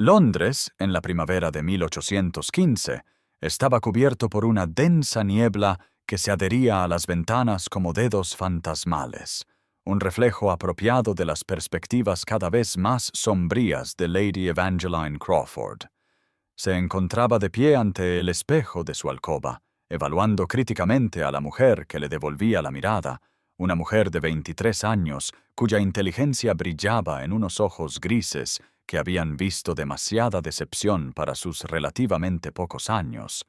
Londres, en la primavera de 1815, estaba cubierto por una densa niebla que se adhería a las ventanas como dedos fantasmales, un reflejo apropiado de las perspectivas cada vez más sombrías de Lady Evangeline Crawford. Se encontraba de pie ante el espejo de su alcoba, evaluando críticamente a la mujer que le devolvía la mirada, una mujer de 23 años cuya inteligencia brillaba en unos ojos grises que habían visto demasiada decepción para sus relativamente pocos años.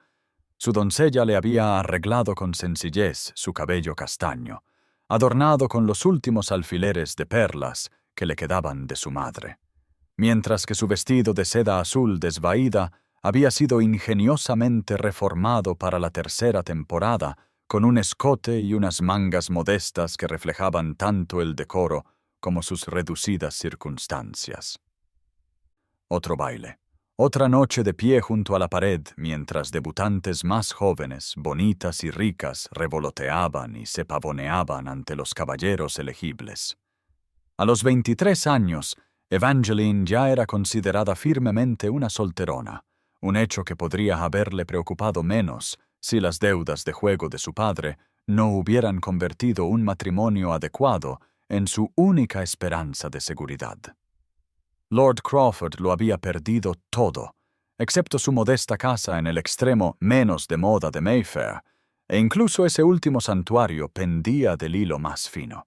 Su doncella le había arreglado con sencillez su cabello castaño, adornado con los últimos alfileres de perlas que le quedaban de su madre, mientras que su vestido de seda azul desvaída había sido ingeniosamente reformado para la tercera temporada, con un escote y unas mangas modestas que reflejaban tanto el decoro como sus reducidas circunstancias. Otro baile. Otra noche de pie junto a la pared, mientras debutantes más jóvenes, bonitas y ricas, revoloteaban y se pavoneaban ante los caballeros elegibles. A los 23 años, Evangeline ya era considerada firmemente una solterona, un hecho que podría haberle preocupado menos si las deudas de juego de su padre no hubieran convertido un matrimonio adecuado en su única esperanza de seguridad. Lord Crawford lo había perdido todo, excepto su modesta casa en el extremo menos de moda de Mayfair, e incluso ese último santuario pendía del hilo más fino.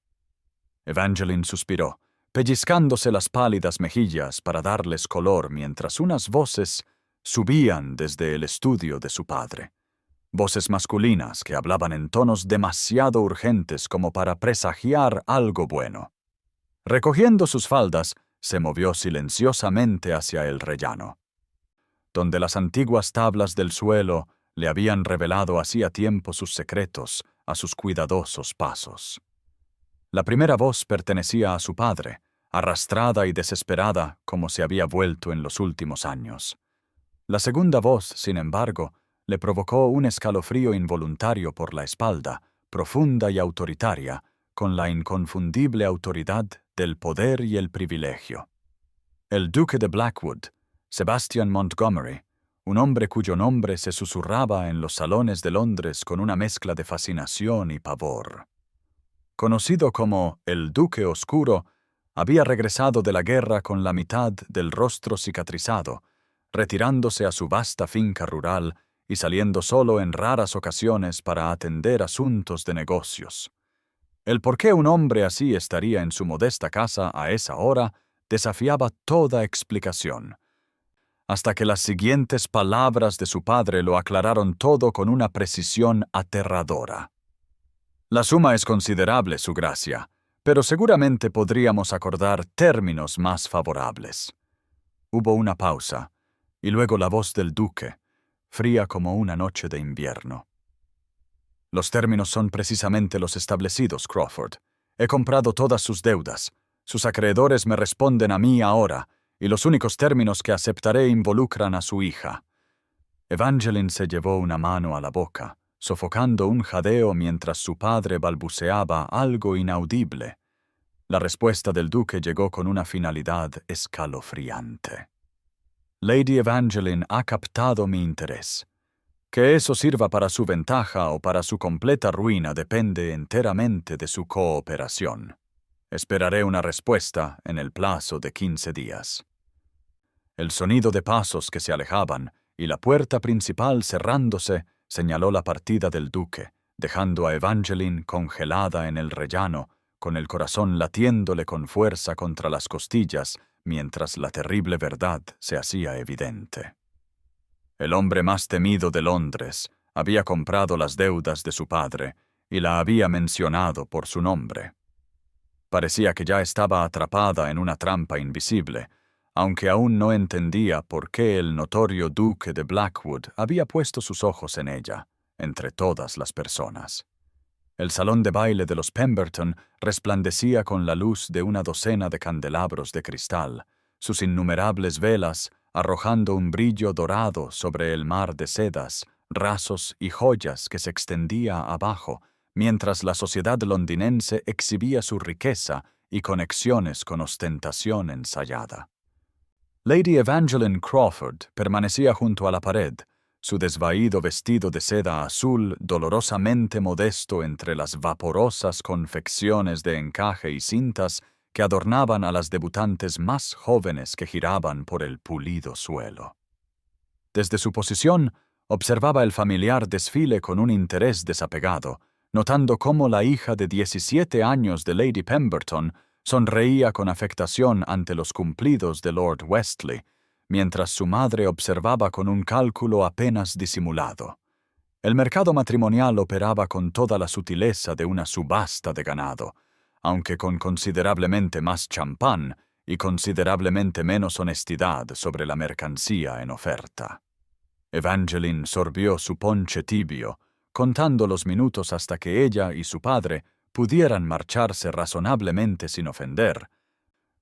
Evangeline suspiró, pellizcándose las pálidas mejillas para darles color mientras unas voces subían desde el estudio de su padre. Voces masculinas que hablaban en tonos demasiado urgentes como para presagiar algo bueno. Recogiendo sus faldas, se movió silenciosamente hacia el rellano, donde las antiguas tablas del suelo le habían revelado hacía tiempo sus secretos a sus cuidadosos pasos. La primera voz pertenecía a su padre, arrastrada y desesperada como se había vuelto en los últimos años. La segunda voz, sin embargo, le provocó un escalofrío involuntario por la espalda, profunda y autoritaria, con la inconfundible autoridad del poder y el privilegio. El duque de Blackwood, Sebastian Montgomery, un hombre cuyo nombre se susurraba en los salones de Londres con una mezcla de fascinación y pavor. Conocido como el Duque Oscuro, había regresado de la guerra con la mitad del rostro cicatrizado, retirándose a su vasta finca rural y saliendo solo en raras ocasiones para atender asuntos de negocios. El por qué un hombre así estaría en su modesta casa a esa hora desafiaba toda explicación, hasta que las siguientes palabras de su padre lo aclararon todo con una precisión aterradora. La suma es considerable, Su Gracia, pero seguramente podríamos acordar términos más favorables. Hubo una pausa, y luego la voz del duque, fría como una noche de invierno. Los términos son precisamente los establecidos, Crawford. He comprado todas sus deudas. Sus acreedores me responden a mí ahora, y los únicos términos que aceptaré involucran a su hija. Evangeline se llevó una mano a la boca, sofocando un jadeo mientras su padre balbuceaba algo inaudible. La respuesta del duque llegó con una finalidad escalofriante. Lady Evangeline ha captado mi interés. Que eso sirva para su ventaja o para su completa ruina depende enteramente de su cooperación. Esperaré una respuesta en el plazo de 15 días. El sonido de pasos que se alejaban y la puerta principal cerrándose señaló la partida del duque, dejando a Evangeline congelada en el rellano, con el corazón latiéndole con fuerza contra las costillas, mientras la terrible verdad se hacía evidente. El hombre más temido de Londres había comprado las deudas de su padre y la había mencionado por su nombre. Parecía que ya estaba atrapada en una trampa invisible, aunque aún no entendía por qué el notorio duque de Blackwood había puesto sus ojos en ella, entre todas las personas. El salón de baile de los Pemberton resplandecía con la luz de una docena de candelabros de cristal, sus innumerables velas arrojando un brillo dorado sobre el mar de sedas, rasos y joyas que se extendía abajo, mientras la sociedad londinense exhibía su riqueza y conexiones con ostentación ensayada. Lady Evangeline Crawford permanecía junto a la pared, su desvaído vestido de seda azul dolorosamente modesto entre las vaporosas confecciones de encaje y cintas que adornaban a las debutantes más jóvenes que giraban por el pulido suelo. Desde su posición, observaba el familiar desfile con un interés desapegado, notando cómo la hija de 17 años de Lady Pemberton sonreía con afectación ante los cumplidos de Lord Westley, mientras su madre observaba con un cálculo apenas disimulado. El mercado matrimonial operaba con toda la sutileza de una subasta de ganado, aunque con considerablemente más champán y considerablemente menos honestidad sobre la mercancía en oferta. Evangeline sorbió su ponche tibio, contando los minutos hasta que ella y su padre pudieran marcharse razonablemente sin ofender,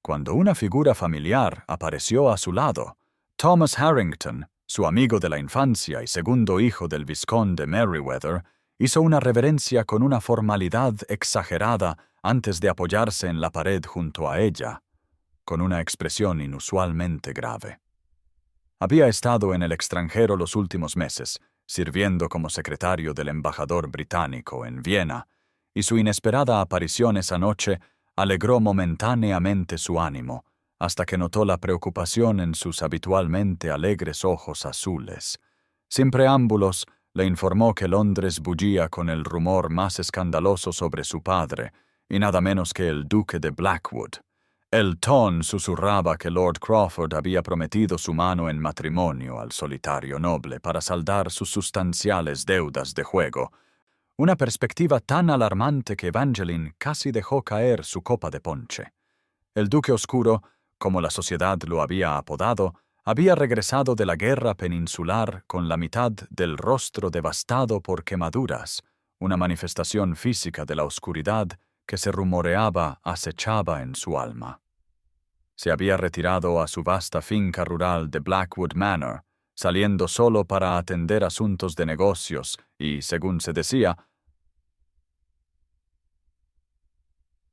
cuando una figura familiar apareció a su lado. Thomas Harrington, su amigo de la infancia y segundo hijo del vizconde de Merryweather, hizo una reverencia con una formalidad exagerada antes de apoyarse en la pared junto a ella, con una expresión inusualmente grave. Había estado en el extranjero los últimos meses, sirviendo como secretario del embajador británico en Viena, y su inesperada aparición esa noche alegró momentáneamente su ánimo, hasta que notó la preocupación en sus habitualmente alegres ojos azules. Sin preámbulos, le informó que Londres bullía con el rumor más escandaloso sobre su padre, y nada menos que el duque de Blackwood. El ton susurraba que Lord Crawford había prometido su mano en matrimonio al solitario noble para saldar sus sustanciales deudas de juego, una perspectiva tan alarmante que Evangeline casi dejó caer su copa de ponche. El Duque Oscuro, como la sociedad lo había apodado, había regresado de la guerra peninsular con la mitad del rostro devastado por quemaduras, una manifestación física de la oscuridad que se rumoreaba acechaba en su alma. Se había retirado a su vasta finca rural de Blackwood Manor, saliendo solo para atender asuntos de negocios y, según se decía,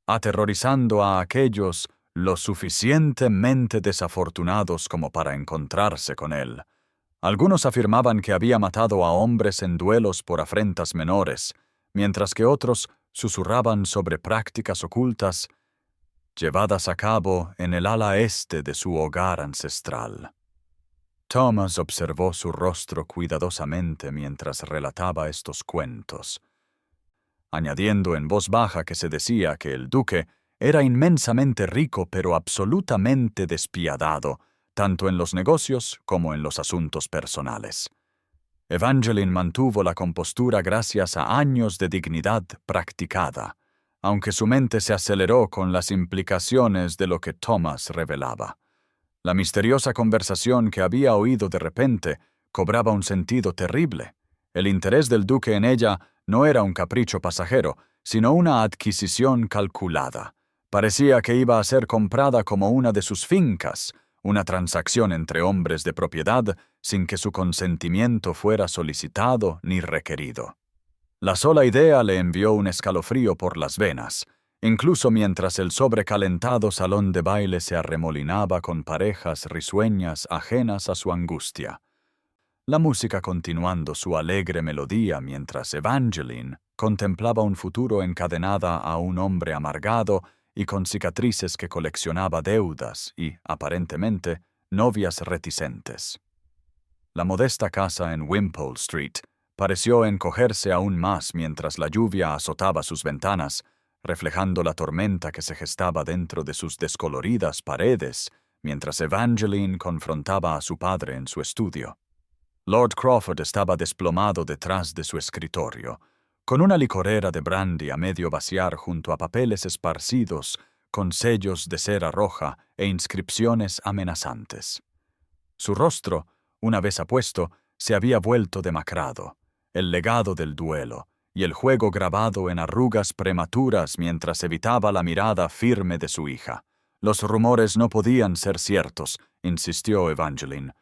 aterrorizando a aquellos lo suficientemente desafortunados como para encontrarse con él. Algunos afirmaban que había matado a hombres en duelos por afrentas menores, mientras que otros susurraban sobre prácticas ocultas llevadas a cabo en el ala este de su hogar ancestral. Thomas observó su rostro cuidadosamente mientras relataba estos cuentos, añadiendo en voz baja que se decía que el duque era inmensamente rico pero absolutamente despiadado, tanto en los negocios como en los asuntos personales. Evangeline mantuvo la compostura gracias a años de dignidad practicada, aunque su mente se aceleró con las implicaciones de lo que Thomas revelaba. La misteriosa conversación que había oído de repente cobraba un sentido terrible. El interés del duque en ella no era un capricho pasajero, sino una adquisición calculada. Parecía que iba a ser comprada como una de sus fincas, una transacción entre hombres de propiedad sin que su consentimiento fuera solicitado ni requerido. La sola idea le envió un escalofrío por las venas, incluso mientras el sobrecalentado salón de baile se arremolinaba con parejas risueñas ajenas a su angustia. La música continuando su alegre melodía mientras Evangeline contemplaba un futuro encadenada a un hombre amargado y con cicatrices que coleccionaba deudas y, aparentemente, novias reticentes. La modesta casa en Wimpole Street pareció encogerse aún más mientras la lluvia azotaba sus ventanas, reflejando la tormenta que se gestaba dentro de sus descoloridas paredes, mientras Evangeline confrontaba a su padre en su estudio. Lord Crawford estaba desplomado detrás de su escritorio, con una licorera de brandy a medio vaciar junto a papeles esparcidos con sellos de cera roja e inscripciones amenazantes. Su rostro, una vez apuesto, se había vuelto demacrado, el legado del duelo, y el juego grabado en arrugas prematuras mientras evitaba la mirada firme de su hija. Los rumores no podían ser ciertos, insistió Evangeline,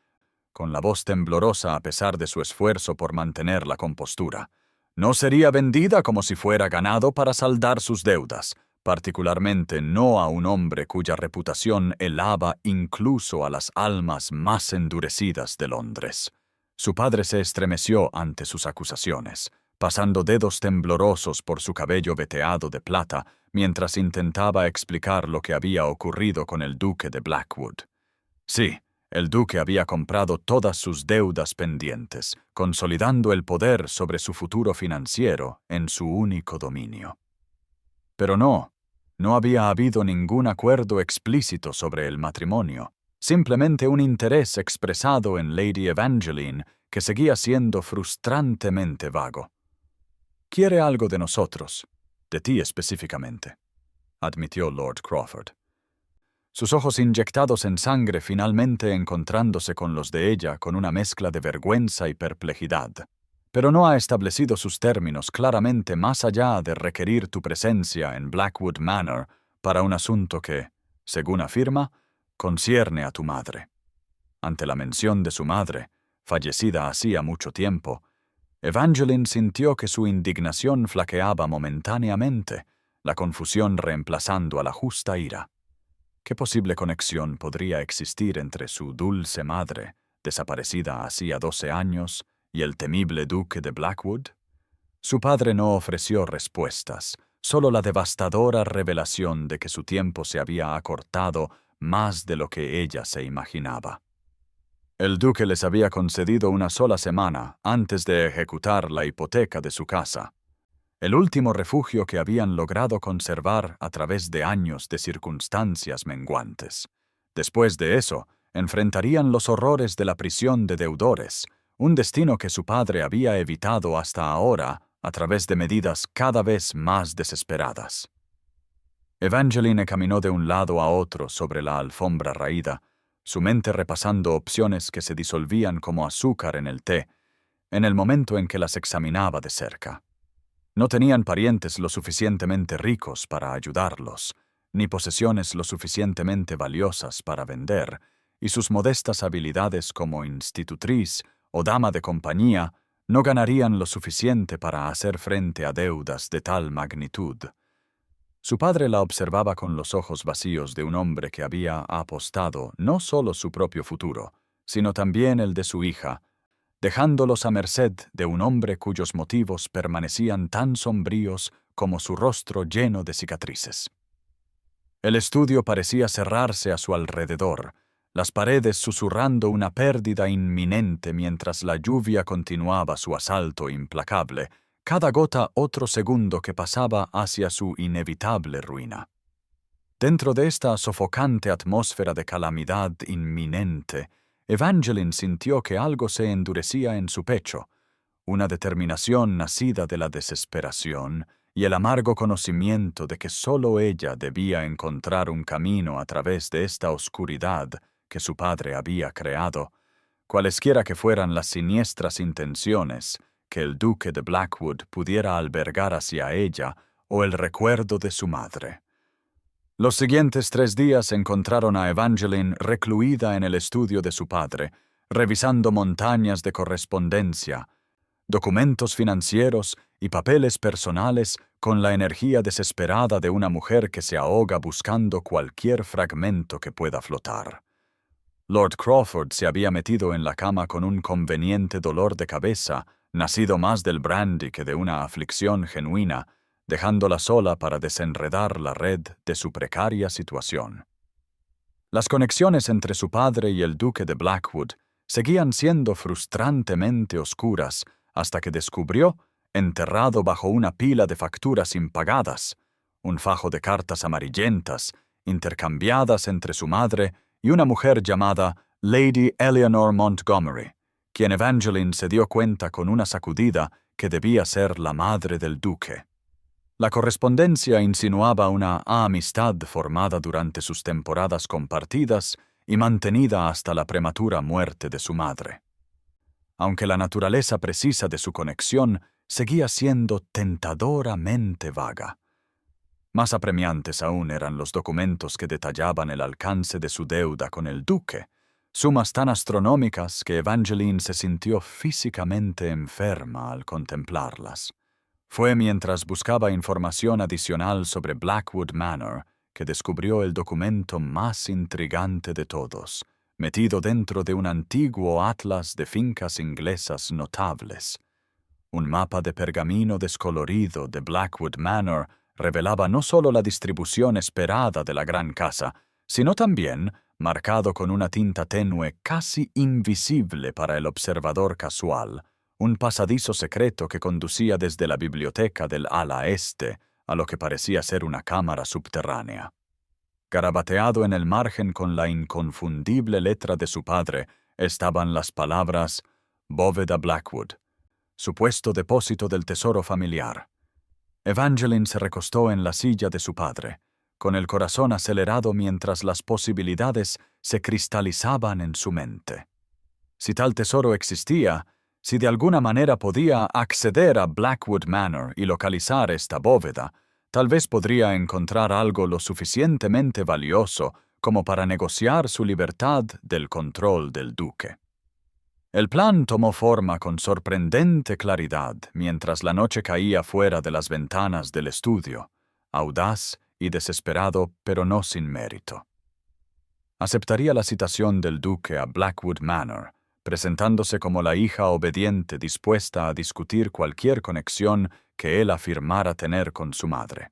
con la voz temblorosa a pesar de su esfuerzo por mantener la compostura. No sería vendida como si fuera ganado para saldar sus deudas. particularmente no a un hombre cuya reputación helaba incluso a las almas más endurecidas de Londres. Su padre se estremeció ante sus acusaciones, pasando dedos temblorosos por su cabello veteado de plata mientras intentaba explicar lo que había ocurrido con el duque de Blackwood. Sí, el duque había comprado todas sus deudas pendientes, consolidando el poder sobre su futuro financiero en su único dominio. Pero no había habido ningún acuerdo explícito sobre el matrimonio, simplemente un interés expresado en Lady Evangeline que seguía siendo frustrantemente vago. «Quiere algo de nosotros, de ti específicamente», admitió Lord Crawford. Sus ojos inyectados en sangre finalmente encontrándose con los de ella con una mezcla de vergüenza y perplejidad. «Pero no ha establecido sus términos claramente más allá de requerir tu presencia en Blackwood Manor para un asunto que, según afirma, concierne a tu madre». Ante la mención de su madre, fallecida hacía mucho tiempo, Evangeline sintió que su indignación flaqueaba momentáneamente, la confusión reemplazando a la justa ira. ¿Qué posible conexión podría existir entre su dulce madre, desaparecida hacía 12 años, y el temible duque de Blackwood? Su padre no ofreció respuestas, solo la devastadora revelación de que su tiempo se había acortado más de lo que ella se imaginaba. El duque les había concedido una sola semana antes de ejecutar la hipoteca de su casa, el último refugio que habían logrado conservar a través de años de circunstancias menguantes. Después de eso, enfrentarían los horrores de la prisión de deudores, un destino que su padre había evitado hasta ahora a través de medidas cada vez más desesperadas. Evangeline caminó de un lado a otro sobre la alfombra raída, su mente repasando opciones que se disolvían como azúcar en el té, en el momento en que las examinaba de cerca. No tenían parientes lo suficientemente ricos para ayudarlos, ni posesiones lo suficientemente valiosas para vender, y sus modestas habilidades como institutriz o dama de compañía no ganarían lo suficiente para hacer frente a deudas de tal magnitud. Su padre la observaba con los ojos vacíos de un hombre que había apostado no solo su propio futuro, sino también el de su hija, dejándolos a merced de un hombre cuyos motivos permanecían tan sombríos como su rostro lleno de cicatrices. El estudio parecía cerrarse a su alrededor, las paredes susurrando una pérdida inminente mientras la lluvia continuaba su asalto implacable, cada gota otro segundo que pasaba hacia su inevitable ruina. Dentro de esta sofocante atmósfera de calamidad inminente, Evangeline sintió que algo se endurecía en su pecho, una determinación nacida de la desesperación y el amargo conocimiento de que solo ella debía encontrar un camino a través de esta oscuridad que su padre había creado, cualesquiera que fueran las siniestras intenciones que el duque de Blackwood pudiera albergar hacia ella o el recuerdo de su madre. Los siguientes 3 días encontraron a Evangeline recluida en el estudio de su padre, revisando montañas de correspondencia, documentos financieros y papeles personales con la energía desesperada de una mujer que se ahoga buscando cualquier fragmento que pueda flotar. Lord Crawford se había metido en la cama con un conveniente dolor de cabeza, nacido más del brandy que de una aflicción genuina, dejándola sola para desenredar la red de su precaria situación. Las conexiones entre su padre y el duque de Blackwood seguían siendo frustrantemente oscuras hasta que descubrió, enterrado bajo una pila de facturas impagadas, un fajo de cartas amarillentas, intercambiadas entre su madre y una mujer llamada Lady Eleanor Montgomery, quien Evangeline se dio cuenta con una sacudida que debía ser la madre del duque. La correspondencia insinuaba una amistad formada durante sus temporadas compartidas y mantenida hasta la prematura muerte de su madre. Aunque la naturaleza precisa de su conexión seguía siendo tentadoramente vaga. Más apremiantes aún eran los documentos que detallaban el alcance de su deuda con el duque, sumas tan astronómicas que Evangeline se sintió físicamente enferma al contemplarlas. Fue mientras buscaba información adicional sobre Blackwood Manor que descubrió el documento más intrigante de todos, metido dentro de un antiguo atlas de fincas inglesas notables. Un mapa de pergamino descolorido de Blackwood Manor revelaba no solo la distribución esperada de la gran casa, sino también, marcado con una tinta tenue casi invisible para el observador casual, un pasadizo secreto que conducía desde la biblioteca del ala este a lo que parecía ser una cámara subterránea. Garabateado en el margen con la inconfundible letra de su padre estaban las palabras Bóveda Blackwood, supuesto depósito del tesoro familiar. Evangeline se recostó en la silla de su padre, con el corazón acelerado mientras las posibilidades se cristalizaban en su mente. Si tal tesoro existía, si de alguna manera podía acceder a Blackwood Manor y localizar esta bóveda, tal vez podría encontrar algo lo suficientemente valioso como para negociar su libertad del control del duque. El plan tomó forma con sorprendente claridad mientras la noche caía fuera de las ventanas del estudio, audaz y desesperado, pero no sin mérito. Aceptaría la citación del duque a Blackwood Manor, presentándose como la hija obediente dispuesta a discutir cualquier conexión que él afirmara tener con su madre.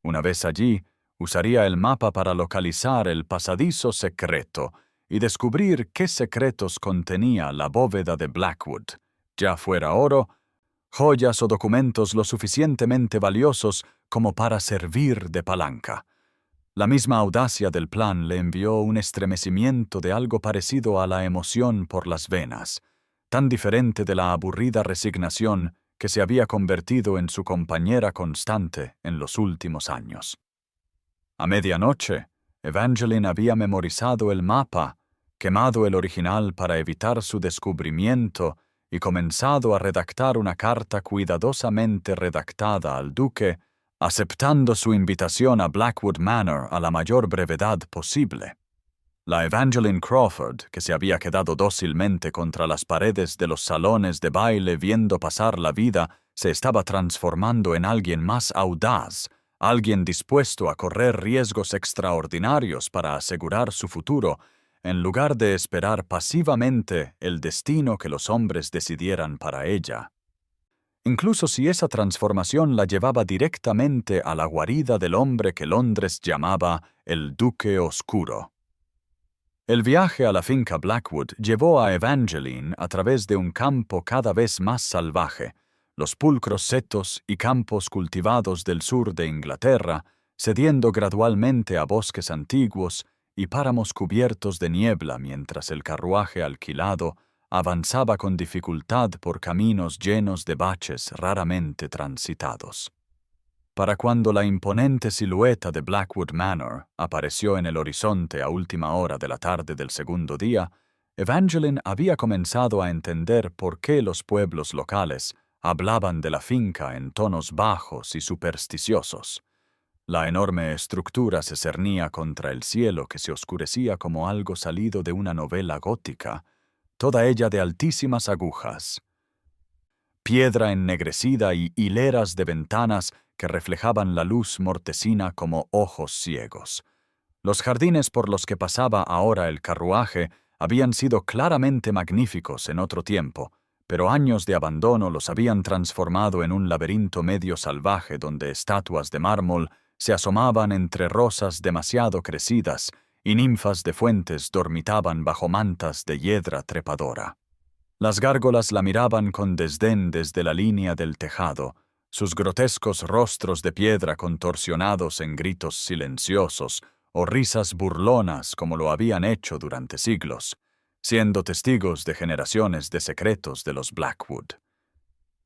Una vez allí, usaría el mapa para localizar el pasadizo secreto y descubrir qué secretos contenía la bóveda de Blackwood, ya fuera oro, joyas o documentos lo suficientemente valiosos como para servir de palanca. La misma audacia del plan le envió un estremecimiento de algo parecido a la emoción por las venas, tan diferente de la aburrida resignación que se había convertido en su compañera constante en los últimos años. A medianoche, Evangeline había memorizado el mapa, quemado el original para evitar su descubrimiento y comenzado a redactar una carta cuidadosamente redactada al duque, aceptando su invitación a Blackwood Manor a la mayor brevedad posible. La Evangeline Crawford, que se había quedado dócilmente contra las paredes de los salones de baile viendo pasar la vida, se estaba transformando en alguien más audaz, alguien dispuesto a correr riesgos extraordinarios para asegurar su futuro, en lugar de esperar pasivamente el destino que los hombres decidieran para ella. Incluso si esa transformación la llevaba directamente a la guarida del hombre que Londres llamaba el Duque Oscuro. El viaje a la finca Blackwood llevó a Evangeline a través de un campo cada vez más salvaje, los pulcros setos y campos cultivados del sur de Inglaterra, cediendo gradualmente a bosques antiguos y páramos cubiertos de niebla mientras el carruaje alquilado avanzaba con dificultad por caminos llenos de baches raramente transitados. Para cuando la imponente silueta de Blackwood Manor apareció en el horizonte a última hora de la tarde del segundo día, Evangeline había comenzado a entender por qué los pueblos locales hablaban de la finca en tonos bajos y supersticiosos. La enorme estructura se cernía contra el cielo que se oscurecía como algo salido de una novela gótica, toda ella de altísimas agujas, piedra ennegrecida y hileras de ventanas que reflejaban la luz mortecina como ojos ciegos. Los jardines por los que pasaba ahora el carruaje habían sido claramente magníficos en otro tiempo, pero años de abandono los habían transformado en un laberinto medio salvaje donde estatuas de mármol se asomaban entre rosas demasiado crecidas y ninfas de fuentes dormitaban bajo mantas de hiedra trepadora. Las gárgolas la miraban con desdén desde la línea del tejado, sus grotescos rostros de piedra contorsionados en gritos silenciosos o risas burlonas como lo habían hecho durante siglos, siendo testigos de generaciones de secretos de los Blackwood.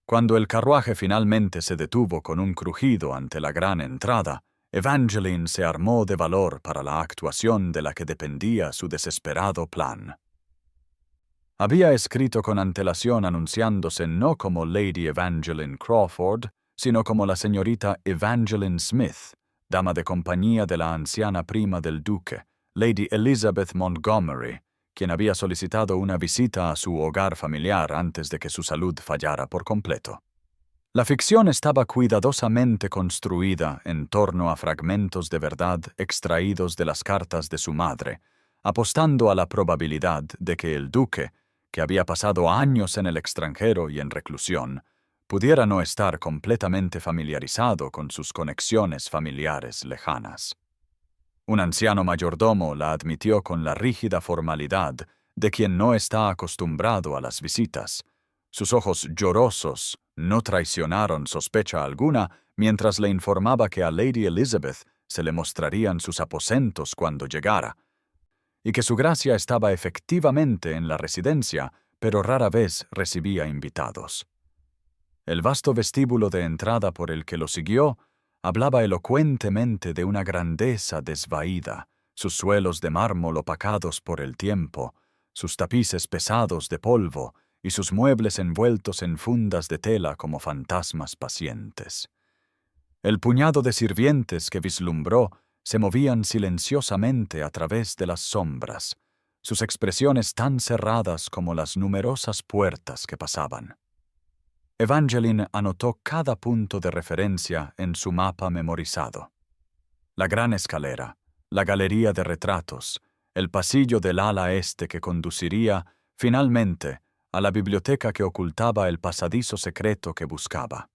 Cuando el carruaje finalmente se detuvo con un crujido ante la gran entrada, Evangeline se armó de valor para la actuación de la que dependía su desesperado plan. Había escrito con antelación anunciándose no como Lady Evangeline Crawford, sino como la señorita Evangeline Smith, dama de compañía de la anciana prima del duque, Lady Elizabeth Montgomery, quien había solicitado una visita a su hogar familiar antes de que su salud fallara por completo. La ficción estaba cuidadosamente construida en torno a fragmentos de verdad extraídos de las cartas de su madre, apostando a la probabilidad de que el duque, que había pasado años en el extranjero y en reclusión, pudiera no estar completamente familiarizado con sus conexiones familiares lejanas. Un anciano mayordomo la admitió con la rígida formalidad de quien no está acostumbrado a las visitas. Sus ojos llorosos no traicionaron sospecha alguna mientras le informaba que a Lady Elizabeth se le mostrarían sus aposentos cuando llegara, y que su gracia estaba efectivamente en la residencia, pero rara vez recibía invitados. El vasto vestíbulo de entrada por el que lo siguió hablaba elocuentemente de una grandeza desvaída, sus suelos de mármol opacados por el tiempo, sus tapices pesados de polvo y sus muebles envueltos en fundas de tela como fantasmas pacientes. El puñado de sirvientes que vislumbró se movían silenciosamente a través de las sombras, sus expresiones tan cerradas como las numerosas puertas que pasaban. Evangeline anotó cada punto de referencia en su mapa memorizado. La gran escalera, la galería de retratos, el pasillo del ala este que conduciría, finalmente, a la biblioteca que ocultaba el pasadizo secreto que buscaba.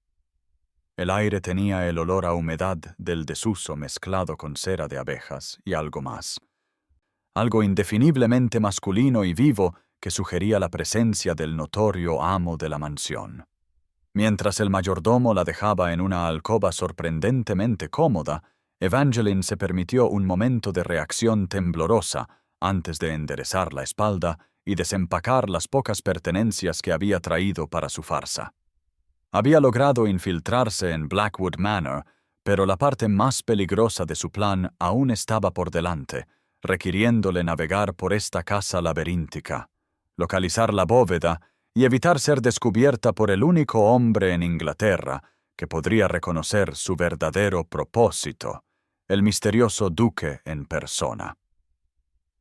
El aire tenía el olor a humedad del desuso mezclado con cera de abejas y algo más. Algo indefiniblemente masculino y vivo que sugería la presencia del notorio amo de la mansión. Mientras el mayordomo la dejaba en una alcoba sorprendentemente cómoda, Evangeline se permitió un momento de reacción temblorosa antes de enderezar la espalda y desempacar las pocas pertenencias que había traído para su farsa. Había logrado infiltrarse en Blackwood Manor, pero la parte más peligrosa de su plan aún estaba por delante, requiriéndole navegar por esta casa laberíntica, localizar la bóveda y evitar ser descubierta por el único hombre en Inglaterra que podría reconocer su verdadero propósito, el misterioso duque en persona.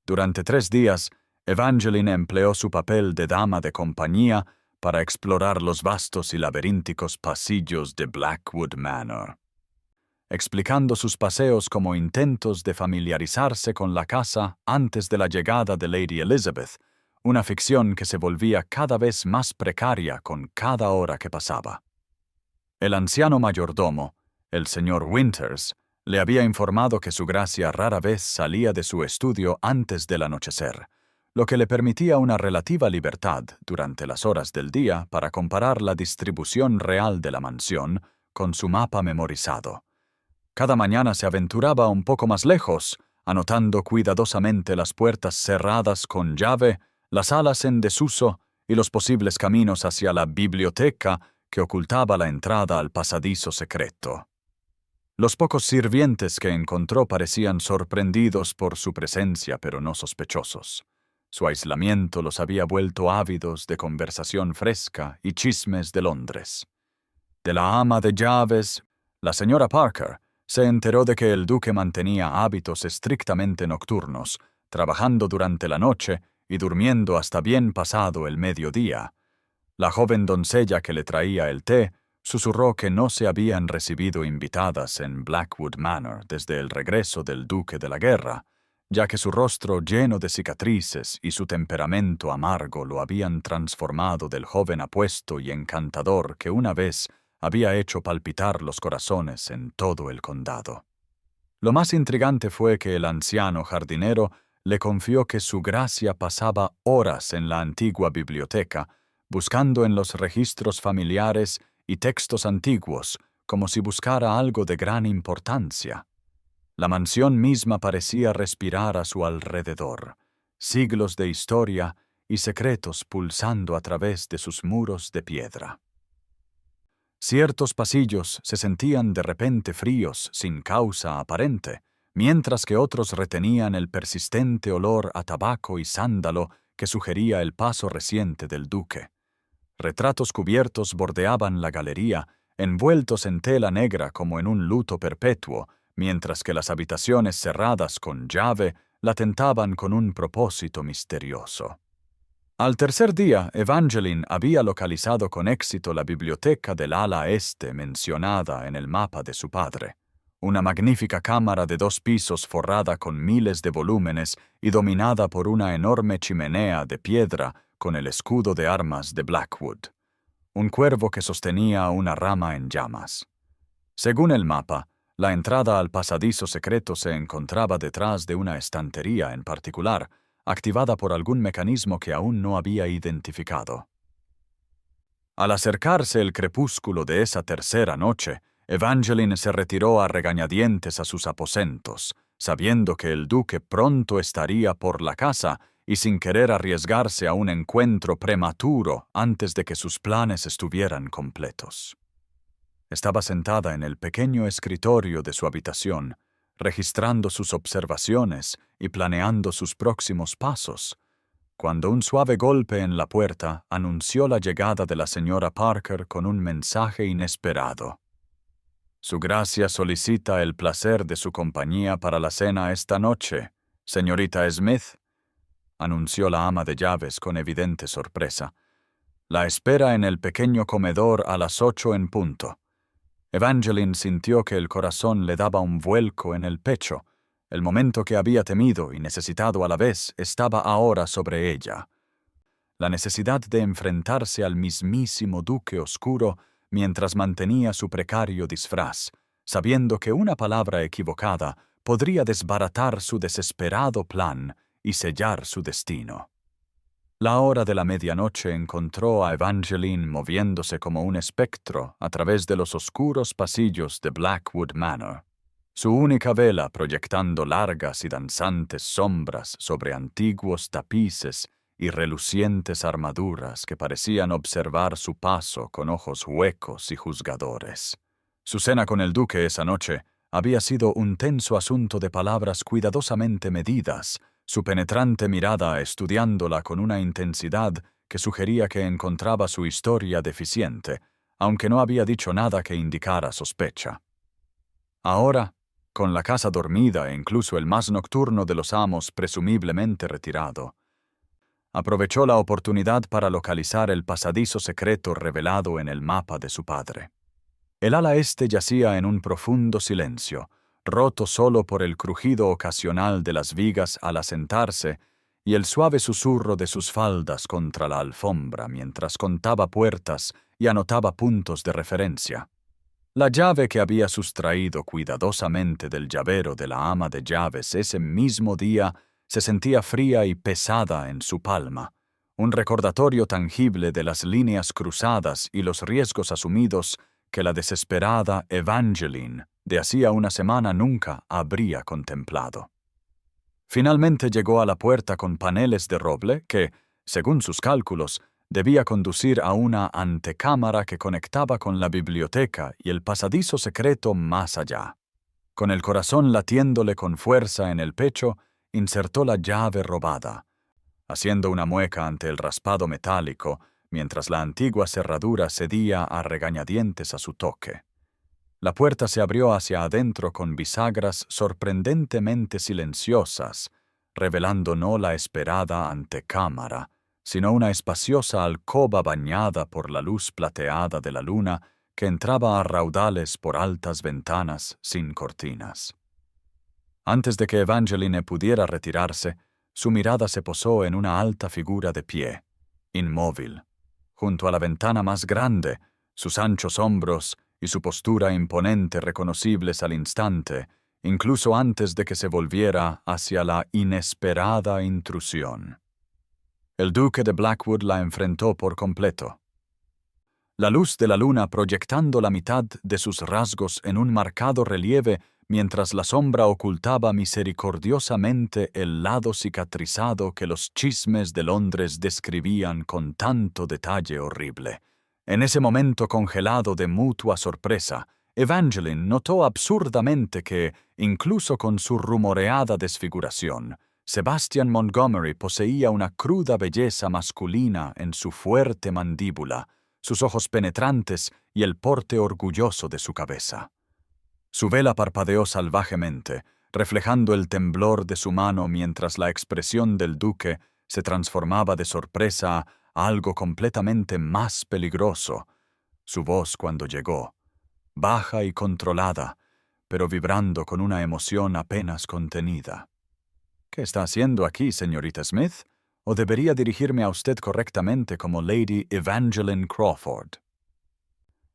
Durante 3 días, Evangeline empleó su papel de dama de compañía para explorar los vastos y laberínticos pasillos de Blackwood Manor, explicando sus paseos como intentos de familiarizarse con la casa antes de la llegada de Lady Elizabeth, una ficción que se volvía cada vez más precaria con cada hora que pasaba. El anciano mayordomo, el señor Winters, le había informado que su gracia rara vez salía de su estudio antes del anochecer, lo que le permitía una relativa libertad durante las horas del día para comparar la distribución real de la mansión con su mapa memorizado. Cada mañana se aventuraba un poco más lejos, anotando cuidadosamente las puertas cerradas con llave, las salas en desuso y los posibles caminos hacia la biblioteca que ocultaba la entrada al pasadizo secreto. Los pocos sirvientes que encontró parecían sorprendidos por su presencia, pero no sospechosos. Su aislamiento los había vuelto ávidos de conversación fresca y chismes de Londres. De la ama de llaves, la señora Parker, se enteró de que el duque mantenía hábitos estrictamente nocturnos, trabajando durante la noche y durmiendo hasta bien pasado el mediodía. La joven doncella que le traía el té susurró que no se habían recibido invitadas en Blackwood Manor desde el regreso del duque de la guerra, ya que su rostro lleno de cicatrices y su temperamento amargo lo habían transformado del joven apuesto y encantador que una vez había hecho palpitar los corazones en todo el condado. Lo más intrigante fue que el anciano jardinero le confió que su gracia pasaba horas en la antigua biblioteca, buscando en los registros familiares y textos antiguos, como si buscara algo de gran importancia. La mansión misma parecía respirar a su alrededor, siglos de historia y secretos pulsando a través de sus muros de piedra. Ciertos pasillos se sentían de repente fríos sin causa aparente, mientras que otros retenían el persistente olor a tabaco y sándalo que sugería el paso reciente del duque. Retratos cubiertos bordeaban la galería, envueltos en tela negra como en un luto perpetuo, mientras que las habitaciones cerradas con llave la tentaban con un propósito misterioso. Al tercer día, Evangeline había localizado con éxito la biblioteca del ala este mencionada en el mapa de su padre. Una magnífica cámara de 2 pisos forrada con miles de volúmenes y dominada por una enorme chimenea de piedra con el escudo de armas de Blackwood. Un cuervo que sostenía una rama en llamas. Según el mapa, la entrada al pasadizo secreto se encontraba detrás de una estantería en particular, activada por algún mecanismo que aún no había identificado. Al acercarse el crepúsculo de esa tercera noche, Evangeline se retiró a regañadientes a sus aposentos, sabiendo que el duque pronto estaría por la casa y sin querer arriesgarse a un encuentro prematuro antes de que sus planes estuvieran completos. Estaba sentada en el pequeño escritorio de su habitación, registrando sus observaciones y planeando sus próximos pasos, cuando un suave golpe en la puerta anunció la llegada de la señora Parker con un mensaje inesperado. «Su Gracia solicita el placer de su compañía para la cena esta noche, señorita Smith», anunció la ama de llaves con evidente sorpresa. «La espera en el pequeño comedor a las 8 en punto». Evangeline sintió que el corazón le daba un vuelco en el pecho. El momento que había temido y necesitado a la vez estaba ahora sobre ella. La necesidad de enfrentarse al mismísimo Duque Oscuro mientras mantenía su precario disfraz, sabiendo que una palabra equivocada podría desbaratar su desesperado plan y sellar su destino. La hora de la medianoche encontró a Evangeline moviéndose como un espectro a través de los oscuros pasillos de Blackwood Manor, su única vela proyectando largas y danzantes sombras sobre antiguos tapices y relucientes armaduras que parecían observar su paso con ojos huecos y juzgadores. Su cena con el duque esa noche había sido un tenso asunto de palabras cuidadosamente medidas, su penetrante mirada estudiándola con una intensidad que sugería que encontraba su historia deficiente, aunque no había dicho nada que indicara sospecha. Ahora, con la casa dormida e incluso el más nocturno de los amos presumiblemente retirado, aprovechó la oportunidad para localizar el pasadizo secreto revelado en el mapa de su padre. El ala este yacía en un profundo silencio, roto solo por el crujido ocasional de las vigas al asentarse y el suave susurro de sus faldas contra la alfombra mientras contaba puertas y anotaba puntos de referencia. La llave que había sustraído cuidadosamente del llavero de la ama de llaves ese mismo día se sentía fría y pesada en su palma, un recordatorio tangible de las líneas cruzadas y los riesgos asumidos que la desesperada Evangeline de hacía una semana nunca habría contemplado. Finalmente llegó a la puerta con paneles de roble que, según sus cálculos, debía conducir a una antecámara que conectaba con la biblioteca y el pasadizo secreto más allá. Con el corazón latiéndole con fuerza en el pecho, insertó la llave robada, haciendo una mueca ante el raspado metálico, mientras la antigua cerradura cedía a regañadientes a su toque. La puerta se abrió hacia adentro con bisagras sorprendentemente silenciosas, revelando no la esperada antecámara, sino una espaciosa alcoba bañada por la luz plateada de la luna que entraba a raudales por altas ventanas sin cortinas. Antes de que Evangeline pudiera retirarse, su mirada se posó en una alta figura de pie, inmóvil, junto a la ventana más grande, sus anchos hombros y su postura imponente reconocibles al instante, incluso antes de que se volviera hacia la inesperada intrusión. El duque de Blackwood la enfrentó por completo. La luz de la luna proyectando la mitad de sus rasgos en un marcado relieve mientras la sombra ocultaba misericordiosamente el lado cicatrizado que los chismes de Londres describían con tanto detalle horrible. En ese momento congelado de mutua sorpresa, Evangeline notó absurdamente que, incluso con su rumoreada desfiguración, Sebastian Montgomery poseía una cruda belleza masculina en su fuerte mandíbula, sus ojos penetrantes y el porte orgulloso de su cabeza. Su vela parpadeó salvajemente, reflejando el temblor de su mano mientras la expresión del duque se transformaba de sorpresa a algo completamente más peligroso. Su voz cuando llegó, baja y controlada, pero vibrando con una emoción apenas contenida. ¿Qué está haciendo aquí, señorita Smith? ¿O debería dirigirme a usted correctamente como Lady Evangeline Crawford?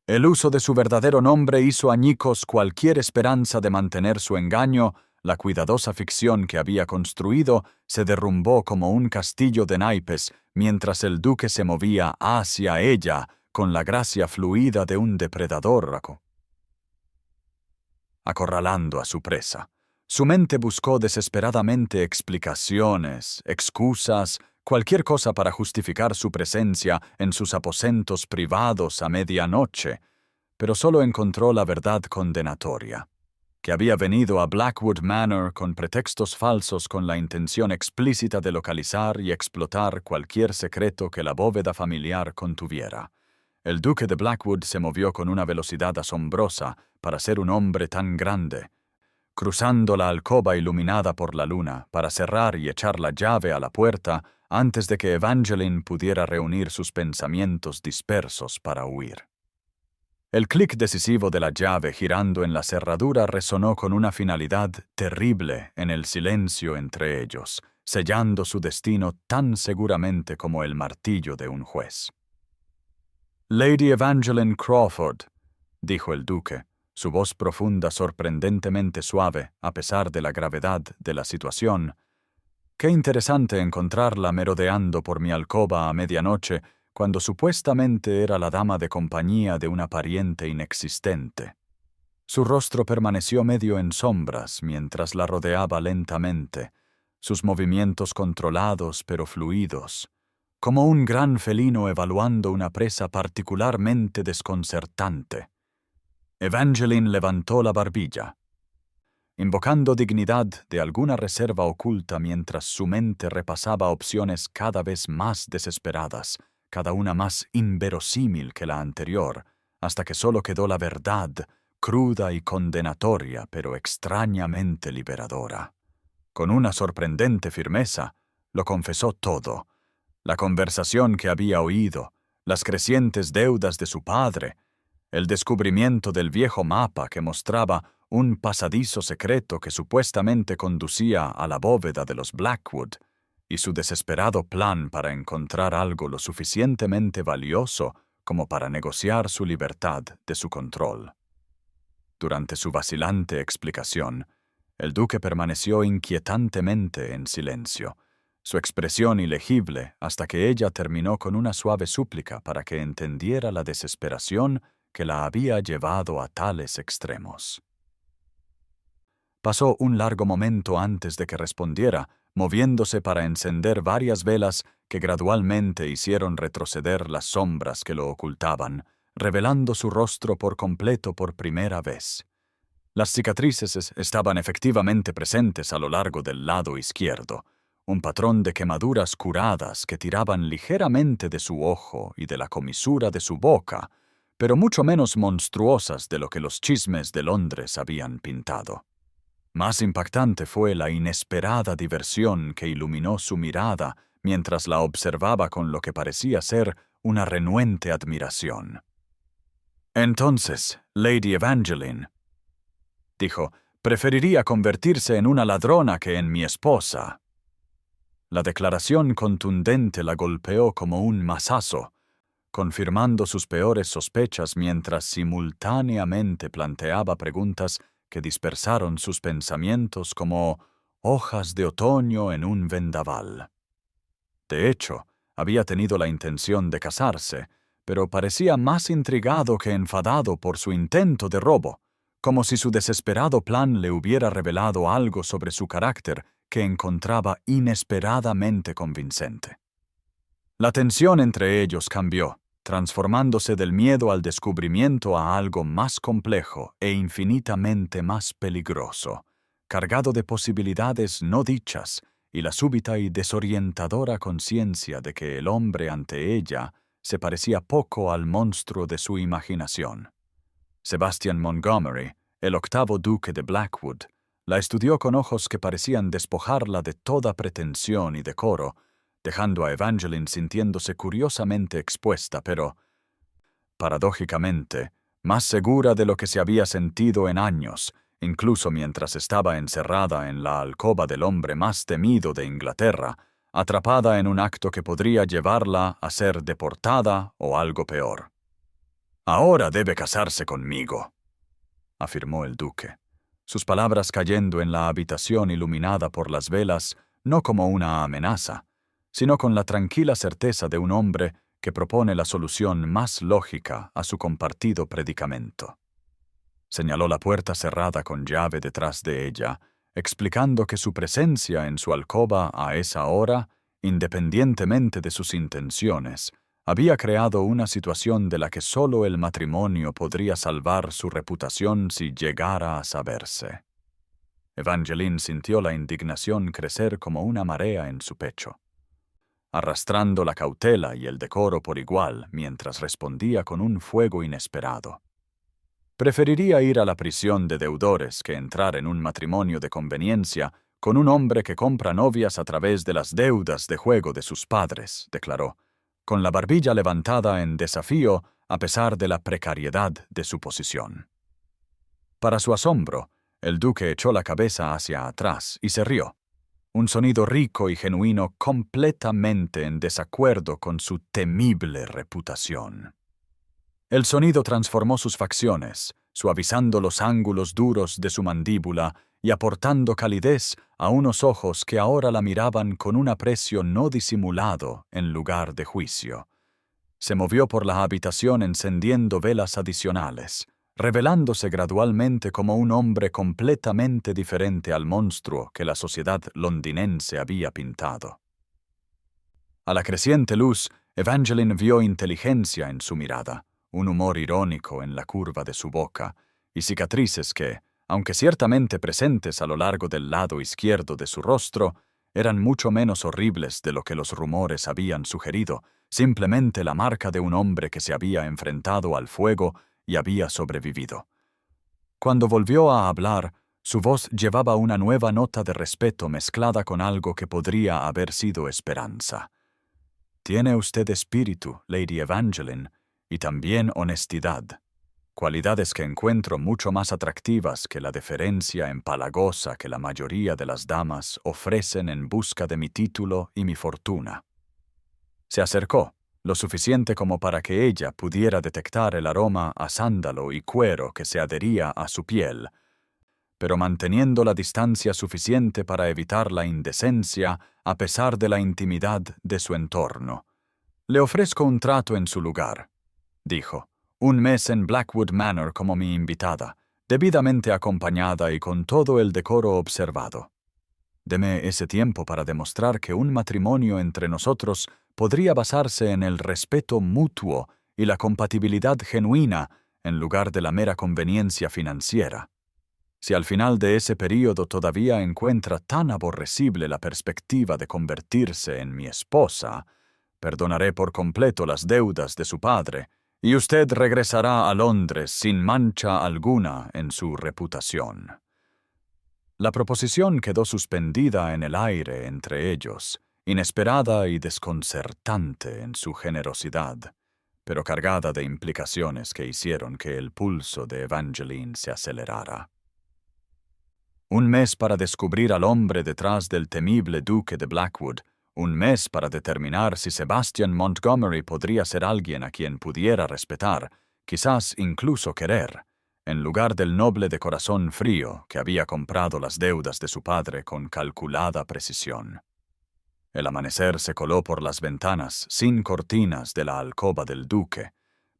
El uso de su verdadero nombre hizo añicos cualquier esperanza de mantener su engaño. La cuidadosa ficción que había construido se derrumbó como un castillo de naipes mientras el duque se movía hacia ella con la gracia fluida de un depredador acorralando a su presa. Su mente buscó desesperadamente explicaciones, excusas, cualquier cosa para justificar su presencia en sus aposentos privados a medianoche, pero solo encontró la verdad condenatoria, que había venido a Blackwood Manor con pretextos falsos con la intención explícita de localizar y explotar cualquier secreto que la bóveda familiar contuviera. El duque de Blackwood se movió con una velocidad asombrosa para ser un hombre tan grande, cruzando la alcoba iluminada por la luna para cerrar y echar la llave a la puerta antes de que Evangeline pudiera reunir sus pensamientos dispersos para huir. El clic decisivo de la llave girando en la cerradura resonó con una finalidad terrible en el silencio entre ellos, sellando su destino tan seguramente como el martillo de un juez. Lady Evangeline Crawford, dijo el duque, su voz profunda sorprendentemente suave a pesar de la gravedad de la situación. Qué interesante encontrarla merodeando por mi alcoba a medianoche cuando supuestamente era la dama de compañía de una pariente inexistente. Su rostro permaneció medio en sombras mientras la rodeaba lentamente, sus movimientos controlados pero fluidos, como un gran felino evaluando una presa particularmente desconcertante. Evangeline levantó la barbilla, invocando dignidad de alguna reserva oculta mientras su mente repasaba opciones cada vez más desesperadas, cada una más inverosímil que la anterior, hasta que solo quedó la verdad, cruda y condenatoria, pero extrañamente liberadora. Con una sorprendente firmeza, lo confesó todo: la conversación que había oído, las crecientes deudas de su padre, el descubrimiento del viejo mapa que mostraba un pasadizo secreto que supuestamente conducía a la bóveda de los Blackwood, y su desesperado plan para encontrar algo lo suficientemente valioso como para negociar su libertad de su control. Durante su vacilante explicación, el duque permaneció inquietantemente en silencio, su expresión ilegible hasta que ella terminó con una suave súplica para que entendiera la desesperación que la había llevado a tales extremos. Pasó un largo momento antes de que respondiera, moviéndose para encender varias velas que gradualmente hicieron retroceder las sombras que lo ocultaban, revelando su rostro por completo por primera vez. Las cicatrices estaban efectivamente presentes a lo largo del lado izquierdo, un patrón de quemaduras curadas que tiraban ligeramente de su ojo y de la comisura de su boca, pero mucho menos monstruosas de lo que los chismes de Londres habían pintado. Más impactante fue la inesperada diversión que iluminó su mirada mientras la observaba con lo que parecía ser una renuente admiración. Entonces, Lady Evangeline, dijo, preferiría convertirse en una ladrona que en mi esposa. La declaración contundente la golpeó como un mazazo, confirmando sus peores sospechas mientras simultáneamente planteaba preguntas que dispersaron sus pensamientos como hojas de otoño en un vendaval. De hecho, había tenido la intención de casarse, pero parecía más intrigado que enfadado por su intento de robo, como si su desesperado plan le hubiera revelado algo sobre su carácter que encontraba inesperadamente convincente. La tensión entre ellos cambió, transformándose del miedo al descubrimiento a algo más complejo e infinitamente más peligroso, cargado de posibilidades no dichas y la súbita y desorientadora conciencia de que el hombre ante ella se parecía poco al monstruo de su imaginación. Sebastian Montgomery, el octavo duque de Blackwood, la estudió con ojos que parecían despojarla de toda pretensión y decoro, dejando a Evangeline sintiéndose curiosamente expuesta, pero, paradójicamente, más segura de lo que se había sentido en años, incluso mientras estaba encerrada en la alcoba del hombre más temido de Inglaterra, atrapada en un acto que podría llevarla a ser deportada o algo peor. «Ahora debe casarse conmigo», afirmó el duque, sus palabras cayendo en la habitación iluminada por las velas no como una amenaza, sino con la tranquila certeza de un hombre que propone la solución más lógica a su compartido predicamento. Señaló la puerta cerrada con llave detrás de ella, explicando que su presencia en su alcoba a esa hora, independientemente de sus intenciones, había creado una situación de la que solo el matrimonio podría salvar su reputación si llegara a saberse. Evangeline sintió la indignación crecer como una marea en su pecho, arrastrando la cautela y el decoro por igual mientras respondía con un fuego inesperado. Preferiría ir a la prisión de deudores que entrar en un matrimonio de conveniencia con un hombre que compra novias a través de las deudas de juego de sus padres, declaró, con la barbilla levantada en desafío a pesar de la precariedad de su posición. Para su asombro, el duque echó la cabeza hacia atrás y se rió, un sonido rico y genuino completamente en desacuerdo con su temible reputación. El sonido transformó sus facciones, suavizando los ángulos duros de su mandíbula y aportando calidez a unos ojos que ahora la miraban con un aprecio no disimulado en lugar de juicio. Se movió por la habitación encendiendo velas adicionales, revelándose gradualmente como un hombre completamente diferente al monstruo que la sociedad londinense había pintado. A la creciente luz, Evangeline vio inteligencia en su mirada, un humor irónico en la curva de su boca, y cicatrices que, aunque ciertamente presentes a lo largo del lado izquierdo de su rostro, eran mucho menos horribles de lo que los rumores habían sugerido, simplemente la marca de un hombre que se había enfrentado al fuego y había sobrevivido. Cuando volvió a hablar, su voz llevaba una nueva nota de respeto mezclada con algo que podría haber sido esperanza. «Tiene usted espíritu, Lady Evangeline, y también honestidad, cualidades que encuentro mucho más atractivas que la deferencia empalagosa que la mayoría de las damas ofrecen en busca de mi título y mi fortuna». Se acercó, lo suficiente como para que ella pudiera detectar el aroma a sándalo y cuero que se adhería a su piel, pero manteniendo la distancia suficiente para evitar la indecencia a pesar de la intimidad de su entorno. «Le ofrezco un trato en su lugar», dijo, «un mes en Blackwood Manor como mi invitada, debidamente acompañada y con todo el decoro observado. Deme ese tiempo para demostrar que un matrimonio entre nosotros podría basarse en el respeto mutuo y la compatibilidad genuina en lugar de la mera conveniencia financiera. Si al final de ese período todavía encuentra tan aborrecible la perspectiva de convertirse en mi esposa, perdonaré por completo las deudas de su padre, y usted regresará a Londres sin mancha alguna en su reputación». La proposición quedó suspendida en el aire entre ellos, inesperada y desconcertante en su generosidad, pero cargada de implicaciones que hicieron que el pulso de Evangeline se acelerara. Un mes para descubrir al hombre detrás del temible duque de Blackwood, un mes para determinar si Sebastian Montgomery podría ser alguien a quien pudiera respetar, quizás incluso querer, en lugar del noble de corazón frío que había comprado las deudas de su padre con calculada precisión. El amanecer se coló por las ventanas sin cortinas de la alcoba del duque,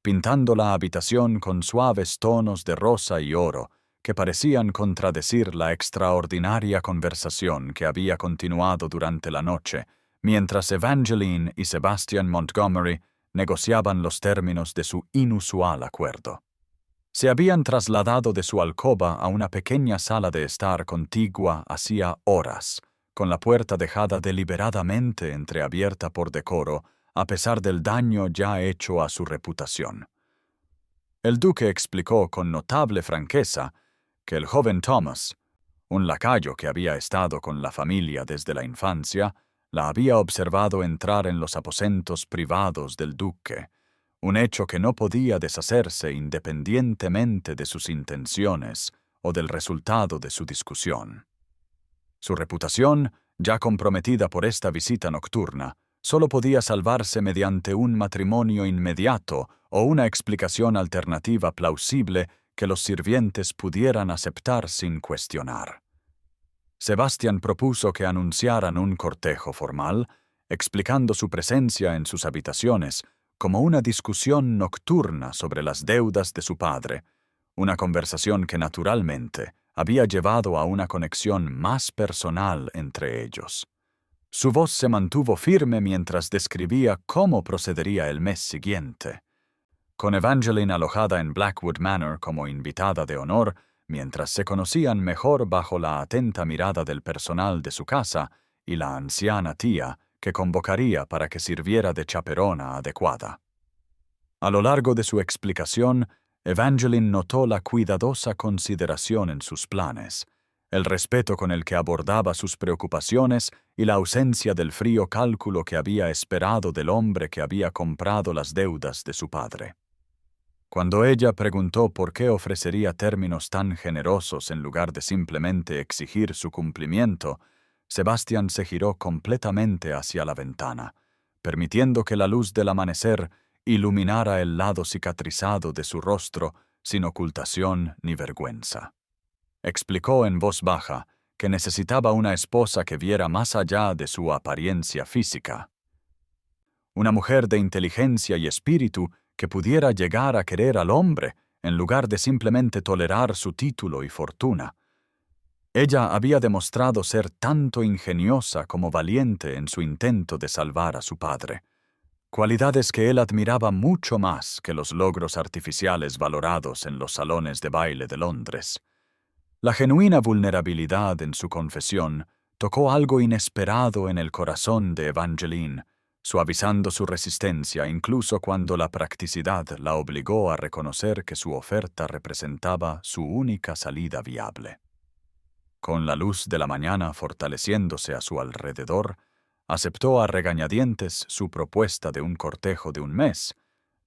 pintando la habitación con suaves tonos de rosa y oro que parecían contradecir la extraordinaria conversación que había continuado durante la noche, mientras Evangeline y Sebastian Montgomery negociaban los términos de su inusual acuerdo. Se habían trasladado de su alcoba a una pequeña sala de estar contigua hacía horas, con la puerta dejada deliberadamente entreabierta por decoro, a pesar del daño ya hecho a su reputación. El duque explicó con notable franqueza que el joven Thomas, un lacayo que había estado con la familia desde la infancia, La había observado entrar en los aposentos privados del duque, un hecho que no podía deshacerse independientemente de sus intenciones o del resultado de su discusión. Su reputación, ya comprometida por esta visita nocturna, solo podía salvarse mediante un matrimonio inmediato o una explicación alternativa plausible que los sirvientes pudieran aceptar sin cuestionar. Sebastián propuso que anunciaran un cortejo formal, explicando su presencia en sus habitaciones como una discusión nocturna sobre las deudas de su padre, una conversación que naturalmente había llevado a una conexión más personal entre ellos. Su voz se mantuvo firme mientras describía cómo procedería el mes siguiente. Con Evangeline alojada en Blackwood Manor como invitada de honor, mientras se conocían mejor bajo la atenta mirada del personal de su casa y la anciana tía que convocaría para que sirviera de chaperona adecuada. A lo largo de su explicación, Evangeline notó la cuidadosa consideración en sus planes, el respeto con el que abordaba sus preocupaciones y la ausencia del frío cálculo que había esperado del hombre que había comprado las deudas de su padre. Cuando ella preguntó por qué ofrecería términos tan generosos en lugar de simplemente exigir su cumplimiento, Sebastián se giró completamente hacia la ventana, permitiendo que la luz del amanecer iluminara el lado cicatrizado de su rostro sin ocultación ni vergüenza. Explicó en voz baja que necesitaba una esposa que viera más allá de su apariencia física. Una mujer de inteligencia y espíritu que pudiera llegar a querer al hombre en lugar de simplemente tolerar su título y fortuna. Ella había demostrado ser tanto ingeniosa como valiente en su intento de salvar a su padre, cualidades que él admiraba mucho más que los logros artificiales valorados en los salones de baile de Londres. La genuina vulnerabilidad en su confesión tocó algo inesperado en el corazón de Evangeline, suavizando su resistencia incluso cuando la practicidad la obligó a reconocer que su oferta representaba su única salida viable. Con la luz de la mañana fortaleciéndose a su alrededor, aceptó a regañadientes su propuesta de un cortejo de un mes,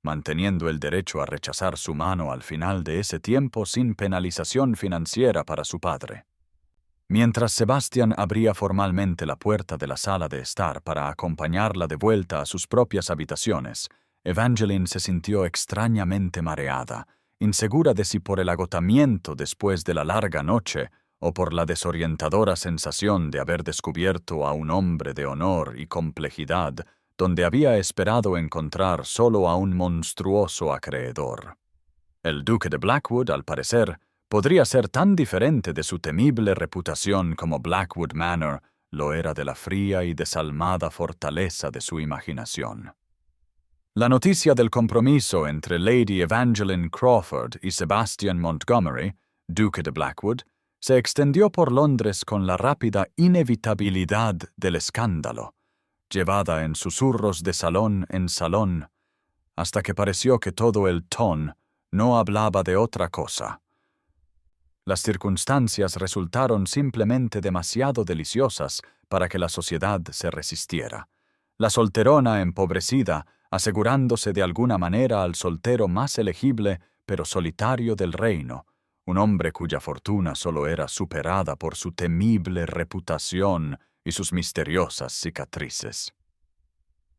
manteniendo el derecho a rechazar su mano al final de ese tiempo sin penalización financiera para su padre. Mientras Sebastián abría formalmente la puerta de la sala de estar para acompañarla de vuelta a sus propias habitaciones, Evangeline se sintió extrañamente mareada, insegura de si por el agotamiento después de la larga noche o por la desorientadora sensación de haber descubierto a un hombre de honor y complejidad donde había esperado encontrar solo a un monstruoso acreedor. El duque de Blackwood, al parecer, podría ser tan diferente de su temible reputación como Blackwood Manor lo era de la fría y desalmada fortaleza de su imaginación. La noticia del compromiso entre Lady Evangeline Crawford y Sebastian Montgomery, duque de Blackwood, se extendió por Londres con la rápida inevitabilidad del escándalo, llevada en susurros de salón en salón, hasta que pareció que todo el ton no hablaba de otra cosa. Las circunstancias resultaron simplemente demasiado deliciosas para que la sociedad se resistiera. La solterona empobrecida, asegurándose de alguna manera al soltero más elegible pero solitario del reino, un hombre cuya fortuna solo era superada por su temible reputación y sus misteriosas cicatrices.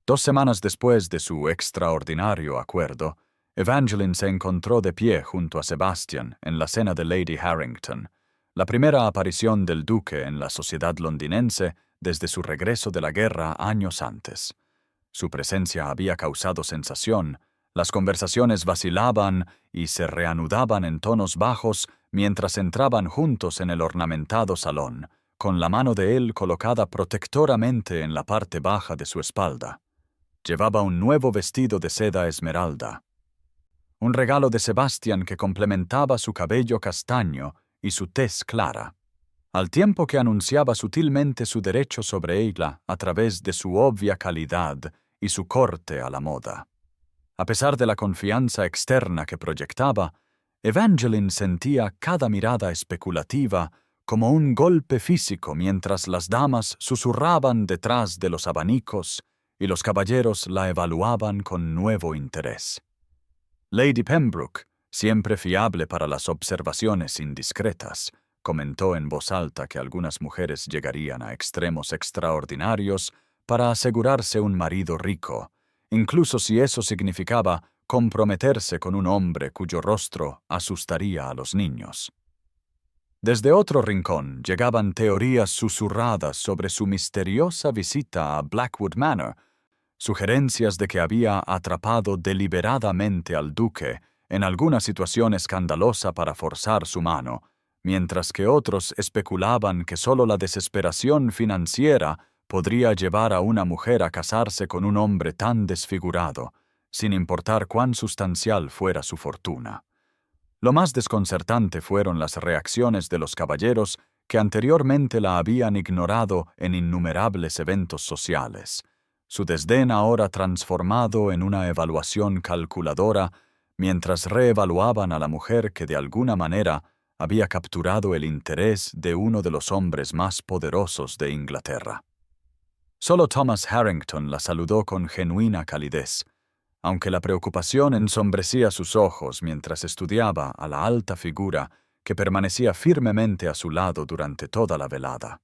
2 semanas después de su extraordinario acuerdo, Evangeline se encontró de pie junto a Sebastian en la cena de Lady Harrington, la primera aparición del duque en la sociedad londinense desde su regreso de la guerra años antes. Su presencia había causado sensación, las conversaciones vacilaban y se reanudaban en tonos bajos mientras entraban juntos en el ornamentado salón, con la mano de él colocada protectoramente en la parte baja de su espalda. Llevaba un nuevo vestido de seda esmeralda, un regalo de Sebastián que complementaba su cabello castaño y su tez clara, al tiempo que anunciaba sutilmente su derecho sobre ella a través de su obvia calidad y su corte a la moda. A pesar de la confianza externa que proyectaba, Evangeline sentía cada mirada especulativa como un golpe físico mientras las damas susurraban detrás de los abanicos y los caballeros la evaluaban con nuevo interés. Lady Pembroke, siempre fiable para las observaciones indiscretas, comentó en voz alta que algunas mujeres llegarían a extremos extraordinarios para asegurarse un marido rico, incluso si eso significaba comprometerse con un hombre cuyo rostro asustaría a los niños. Desde otro rincón llegaban teorías susurradas sobre su misteriosa visita a Blackwood Manor, sugerencias de que había atrapado deliberadamente al duque en alguna situación escandalosa para forzar su mano, mientras que otros especulaban que solo la desesperación financiera podría llevar a una mujer a casarse con un hombre tan desfigurado, sin importar cuán sustancial fuera su fortuna. Lo más desconcertante fueron las reacciones de los caballeros que anteriormente la habían ignorado en innumerables eventos sociales, su desdén ahora transformado en una evaluación calculadora mientras reevaluaban a la mujer que de alguna manera había capturado el interés de uno de los hombres más poderosos de Inglaterra. Solo Thomas Harrington la saludó con genuina calidez, aunque la preocupación ensombrecía sus ojos mientras estudiaba a la alta figura que permanecía firmemente a su lado durante toda la velada.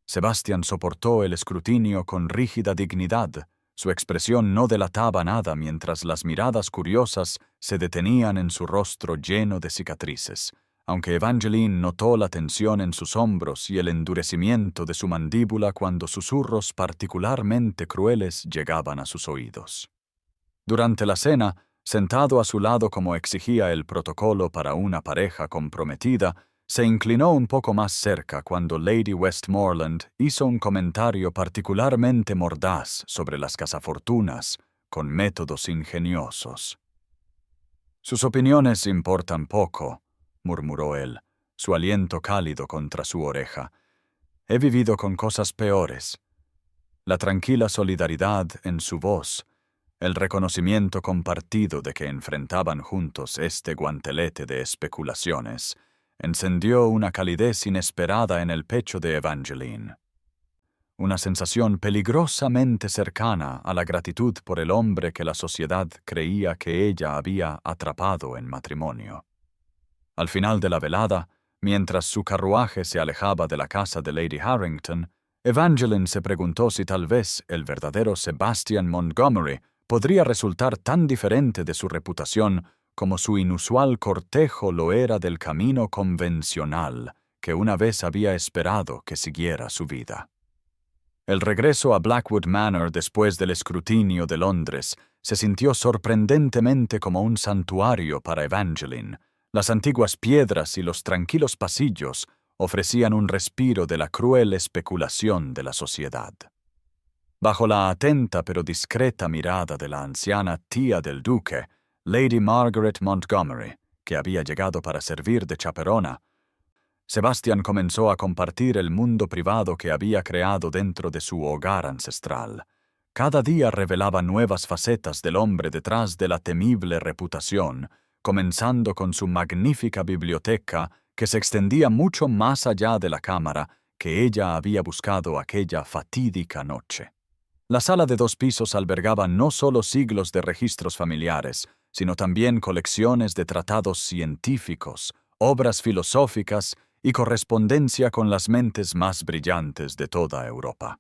Sebastian soportó el escrutinio con rígida dignidad. Su expresión no delataba nada mientras las miradas curiosas se detenían en su rostro lleno de cicatrices, aunque Evangeline notó la tensión en sus hombros y el endurecimiento de su mandíbula cuando susurros particularmente crueles llegaban a sus oídos. Durante la cena, sentado a su lado como exigía el protocolo para una pareja comprometida, se inclinó un poco más cerca cuando Lady Westmoreland hizo un comentario particularmente mordaz sobre las cazafortunas, con métodos ingeniosos. «Sus opiniones importan poco», murmuró él, su aliento cálido contra su oreja. «He vivido con cosas peores». La tranquila solidaridad en su voz, el reconocimiento compartido de que enfrentaban juntos este guantelete de especulaciones, encendió una calidez inesperada en el pecho de Evangeline. Una sensación peligrosamente cercana a la gratitud por el hombre que la sociedad creía que ella había atrapado en matrimonio. Al final de la velada, mientras su carruaje se alejaba de la casa de Lady Harrington, Evangeline se preguntó si tal vez el verdadero Sebastian Montgomery podría resultar tan diferente de su reputación como su inusual cortejo lo era del camino convencional que una vez había esperado que siguiera su vida. El regreso a Blackwood Manor después del escrutinio de Londres se sintió sorprendentemente como un santuario para Evangeline. Las antiguas piedras y los tranquilos pasillos ofrecían un respiro de la cruel especulación de la sociedad. Bajo la atenta pero discreta mirada de la anciana tía del duque, Lady Margaret Montgomery, que había llegado para servir de chaperona, Sebastian comenzó a compartir el mundo privado que había creado dentro de su hogar ancestral. Cada día revelaba nuevas facetas del hombre detrás de la temible reputación, comenzando con su magnífica biblioteca que se extendía mucho más allá de la cámara que ella había buscado aquella fatídica noche. La sala de 2 pisos albergaba no solo siglos de registros familiares, sino también colecciones de tratados científicos, obras filosóficas y correspondencia con las mentes más brillantes de toda Europa.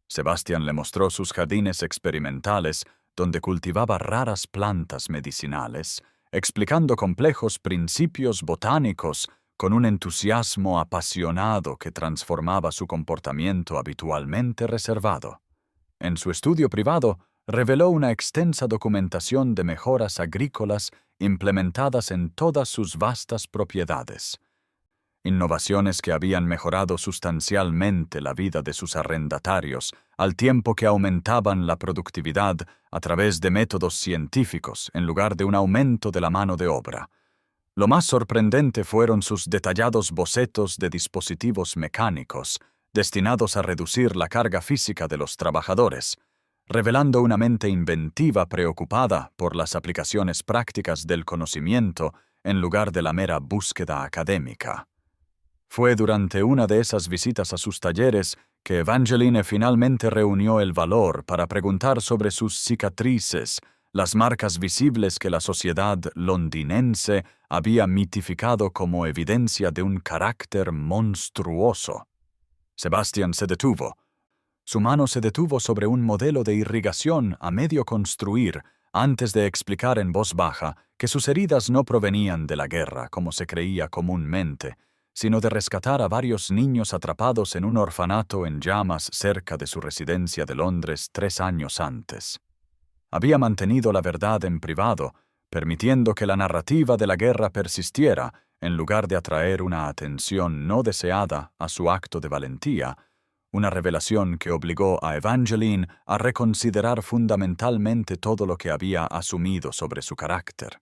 Sebastian le mostró sus jardines experimentales, donde cultivaba raras plantas medicinales, explicando complejos principios botánicos con un entusiasmo apasionado que transformaba su comportamiento habitualmente reservado. En su estudio privado, reveló una extensa documentación de mejoras agrícolas implementadas en todas sus vastas propiedades. Innovaciones que habían mejorado sustancialmente la vida de sus arrendatarios, al tiempo que aumentaban la productividad a través de métodos científicos en lugar de un aumento de la mano de obra. Lo más sorprendente fueron sus detallados bocetos de dispositivos mecánicos, destinados a reducir la carga física de los trabajadores, revelando una mente inventiva preocupada por las aplicaciones prácticas del conocimiento en lugar de la mera búsqueda académica. Fue durante una de esas visitas a sus talleres que Evangeline finalmente reunió el valor para preguntar sobre sus cicatrices, las marcas visibles que la sociedad londinense había mitificado como evidencia de un carácter monstruoso. Sebastian se detuvo. Su mano se detuvo sobre un modelo de irrigación a medio construir antes de explicar en voz baja que sus heridas no provenían de la guerra, como se creía comúnmente, sino de rescatar a varios niños atrapados en un orfanato en llamas cerca de su residencia de Londres 3 años antes. Había mantenido la verdad en privado, permitiendo que la narrativa de la guerra persistiera, en lugar de atraer una atención no deseada a su acto de valentía, una revelación que obligó a Evangeline a reconsiderar fundamentalmente todo lo que había asumido sobre su carácter.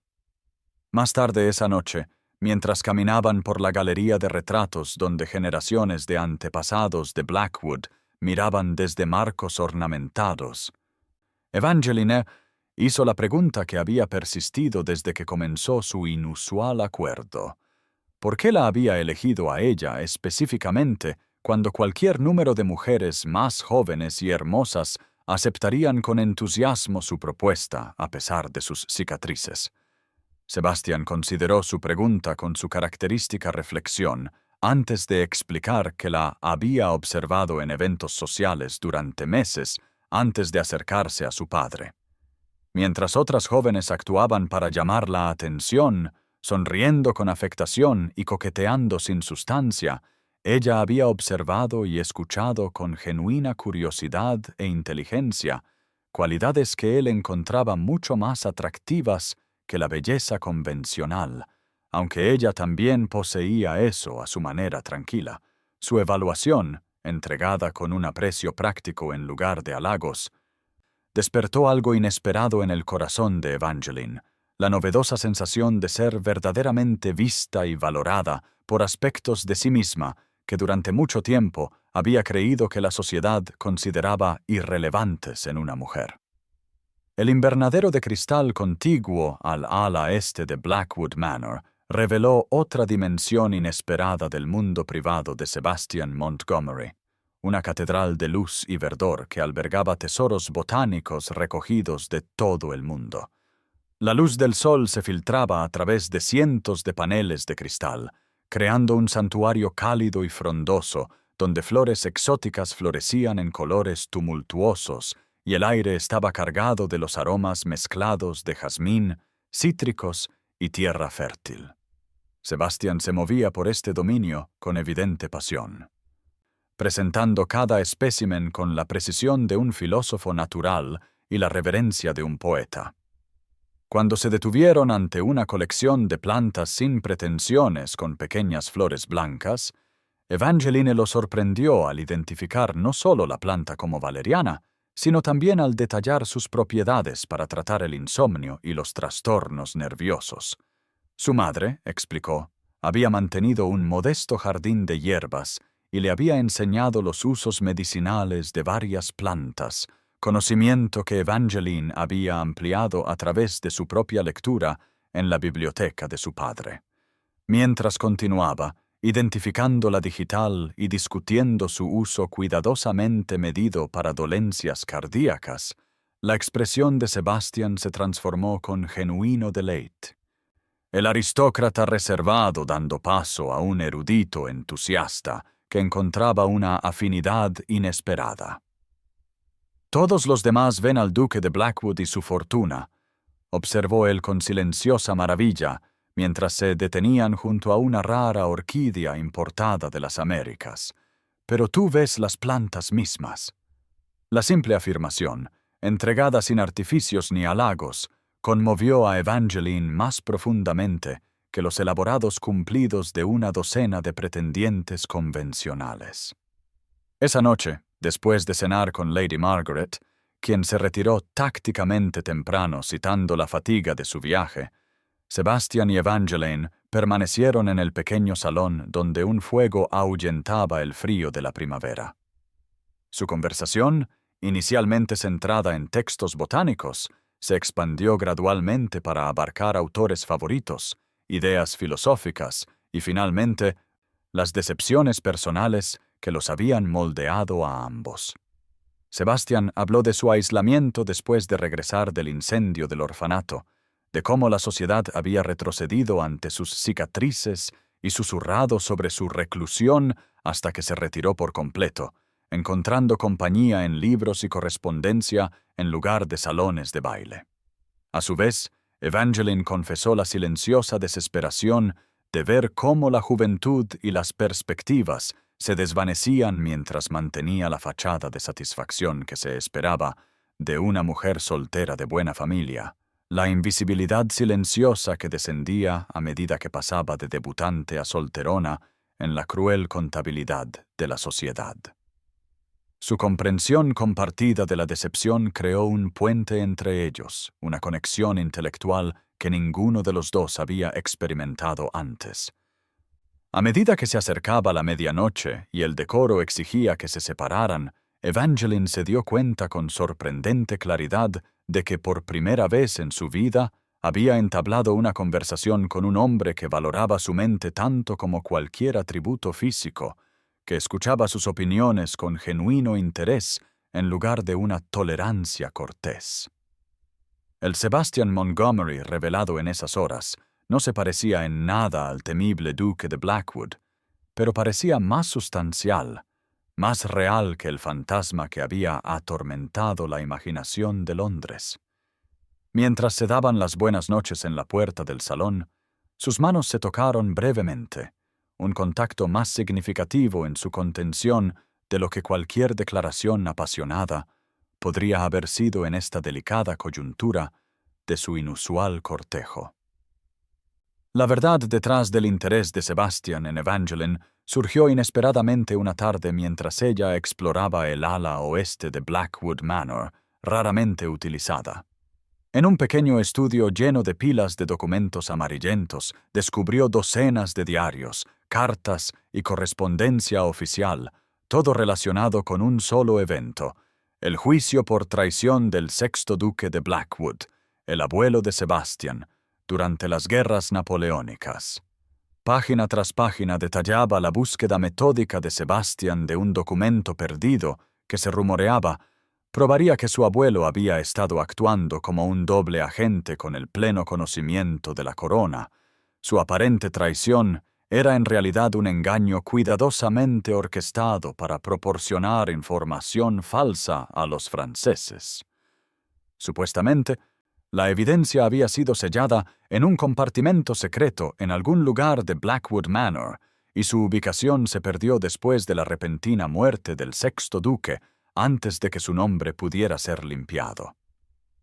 Más tarde esa noche, mientras caminaban por la galería de retratos donde generaciones de antepasados de Blackwood miraban desde marcos ornamentados, Evangeline hizo la pregunta que había persistido desde que comenzó su inusual acuerdo. ¿Por qué la había elegido a ella específicamente cuando cualquier número de mujeres más jóvenes y hermosas aceptarían con entusiasmo su propuesta a pesar de sus cicatrices? Sebastian consideró su pregunta con su característica reflexión antes de explicar que la había observado en eventos sociales durante meses antes de acercarse a su padre. Mientras otras jóvenes actuaban para llamar la atención, sonriendo con afectación y coqueteando sin sustancia, ella había observado y escuchado con genuina curiosidad e inteligencia, cualidades que él encontraba mucho más atractivas que la belleza convencional, aunque ella también poseía eso a su manera tranquila. Su evaluación, entregada con un aprecio práctico en lugar de halagos, despertó algo inesperado en el corazón de Evangeline, la novedosa sensación de ser verdaderamente vista y valorada por aspectos de sí misma que durante mucho tiempo había creído que la sociedad consideraba irrelevantes en una mujer. El invernadero de cristal contiguo al ala este de Blackwood Manor reveló otra dimensión inesperada del mundo privado de Sebastian Montgomery, una catedral de luz y verdor que albergaba tesoros botánicos recogidos de todo el mundo. La luz del sol se filtraba a través de cientos de paneles de cristal, creando un santuario cálido y frondoso, donde flores exóticas florecían en colores tumultuosos y el aire estaba cargado de los aromas mezclados de jazmín, cítricos y tierra fértil. Sebastian se movía por este dominio con evidente pasión, presentando cada espécimen con la precisión de un filósofo natural y la reverencia de un poeta. Cuando se detuvieron ante una colección de plantas sin pretensiones con pequeñas flores blancas, Evangeline lo sorprendió al identificar no solo la planta como valeriana, sino también al detallar sus propiedades para tratar el insomnio y los trastornos nerviosos. Su madre, explicó, había mantenido un modesto jardín de hierbas y le había enseñado los usos medicinales de varias plantas, conocimiento que Evangeline había ampliado a través de su propia lectura en la biblioteca de su padre. Mientras continuaba, identificando la digital y discutiendo su uso cuidadosamente medido para dolencias cardíacas, la expresión de Sebastian se transformó con genuino deleite. El aristócrata reservado dando paso a un erudito entusiasta que encontraba una afinidad inesperada. «Todos los demás ven al duque de Blackwood y su fortuna», observó él con silenciosa maravilla, mientras se detenían junto a una rara orquídea importada de las Américas. «Pero tú ves las plantas mismas». La simple afirmación, entregada sin artificios ni halagos, conmovió a Evangeline más profundamente que los elaborados cumplidos de una docena de pretendientes convencionales. Esa noche, después de cenar con Lady Margaret, quien se retiró tácticamente temprano citando la fatiga de su viaje, Sebastian y Evangeline permanecieron en el pequeño salón donde un fuego ahuyentaba el frío de la primavera. Su conversación, inicialmente centrada en textos botánicos, se expandió gradualmente para abarcar autores favoritos, ideas filosóficas y, finalmente, las decepciones personales que los habían moldeado a ambos. Sebastián habló de su aislamiento después de regresar del incendio del orfanato, de cómo la sociedad había retrocedido ante sus cicatrices y susurrado sobre su reclusión hasta que se retiró por completo, encontrando compañía en libros y correspondencia en lugar de salones de baile. A su vez, Evangeline confesó la silenciosa desesperación de ver cómo la juventud y las perspectivas se desvanecían mientras mantenía la fachada de satisfacción que se esperaba de una mujer soltera de buena familia, la invisibilidad silenciosa que descendía a medida que pasaba de debutante a solterona en la cruel contabilidad de la sociedad. Su comprensión compartida de la decepción creó un puente entre ellos, una conexión intelectual que ninguno de los dos había experimentado antes. A medida que se acercaba la medianoche y el decoro exigía que se separaran, Evangeline se dio cuenta con sorprendente claridad de que por primera vez en su vida había entablado una conversación con un hombre que valoraba su mente tanto como cualquier atributo físico, que escuchaba sus opiniones con genuino interés en lugar de una tolerancia cortés. El Sebastian Montgomery revelado en esas horas no se parecía en nada al temible duque de Blackwood, pero parecía más sustancial, más real que el fantasma que había atormentado la imaginación de Londres. Mientras se daban las buenas noches en la puerta del salón, sus manos se tocaron brevemente, un contacto más significativo en su contención de lo que cualquier declaración apasionada podría haber sido en esta delicada coyuntura de su inusual cortejo. La verdad detrás del interés de Sebastián en Evangeline surgió inesperadamente una tarde mientras ella exploraba el ala oeste de Blackwood Manor, raramente utilizada. En un pequeño estudio lleno de pilas de documentos amarillentos, descubrió docenas de diarios, cartas y correspondencia oficial, todo relacionado con un solo evento: el juicio por traición del sexto duque de Blackwood, el abuelo de Sebastián, durante las guerras napoleónicas. Página tras página detallaba la búsqueda metódica de Sebastián de un documento perdido que se rumoreaba probaría que su abuelo había estado actuando como un doble agente con el pleno conocimiento de la corona. Su aparente traición era en realidad un engaño cuidadosamente orquestado para proporcionar información falsa a los franceses. Supuestamente, la evidencia había sido sellada en un compartimento secreto en algún lugar de Blackwood Manor, y su ubicación se perdió después de la repentina muerte del sexto duque, antes de que su nombre pudiera ser limpiado.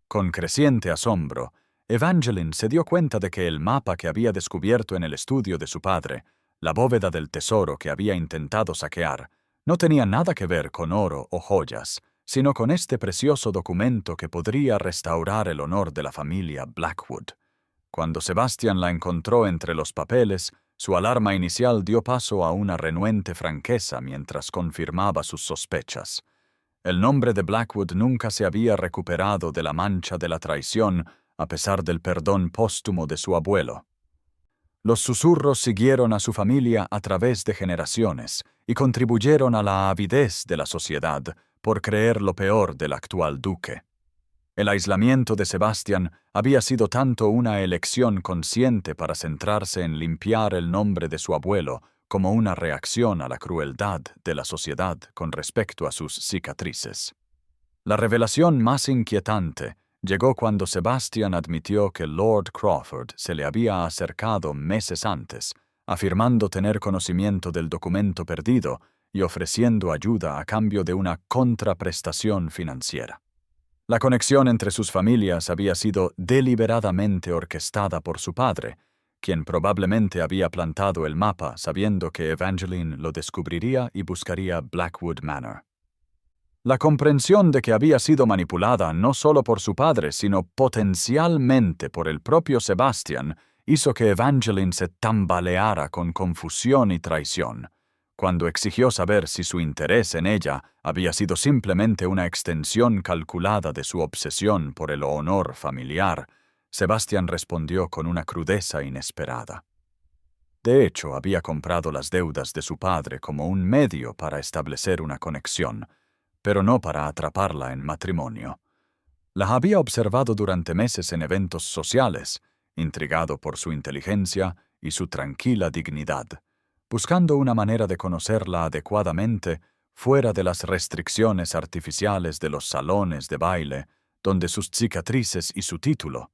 Con creciente asombro, Evangeline se dio cuenta de que el mapa que había descubierto en el estudio de su padre, la bóveda del tesoro que había intentado saquear, no tenía nada que ver con oro o joyas, sino con este precioso documento que podría restaurar el honor de la familia Blackwood. Cuando Sebastián la encontró entre los papeles, su alarma inicial dio paso a una renuente franqueza mientras confirmaba sus sospechas. El nombre de Blackwood nunca se había recuperado de la mancha de la traición, a pesar del perdón póstumo de su abuelo. Los susurros siguieron a su familia a través de generaciones y contribuyeron a la avidez de la sociedad por creer lo peor del actual duque. El aislamiento de Sebastián había sido tanto una elección consciente para centrarse en limpiar el nombre de su abuelo como una reacción a la crueldad de la sociedad con respecto a sus cicatrices. La revelación más inquietante llegó cuando Sebastián admitió que Lord Crawford se le había acercado meses antes, afirmando tener conocimiento del documento perdido y ofreciendo ayuda a cambio de una contraprestación financiera. La conexión entre sus familias había sido deliberadamente orquestada por su padre, quien probablemente había plantado el mapa sabiendo que Evangeline lo descubriría y buscaría Blackwood Manor. La comprensión de que había sido manipulada no solo por su padre, sino potencialmente por el propio Sebastián, hizo que Evangeline se tambaleara con confusión y traición. Cuando exigió saber si su interés en ella había sido simplemente una extensión calculada de su obsesión por el honor familiar, Sebastián respondió con una crudeza inesperada. De hecho, había comprado las deudas de su padre como un medio para establecer una conexión, pero no para atraparla en matrimonio. La había observado durante meses en eventos sociales, intrigado por su inteligencia y su tranquila dignidad, buscando una manera de conocerla adecuadamente fuera de las restricciones artificiales de los salones de baile, donde sus cicatrices y su título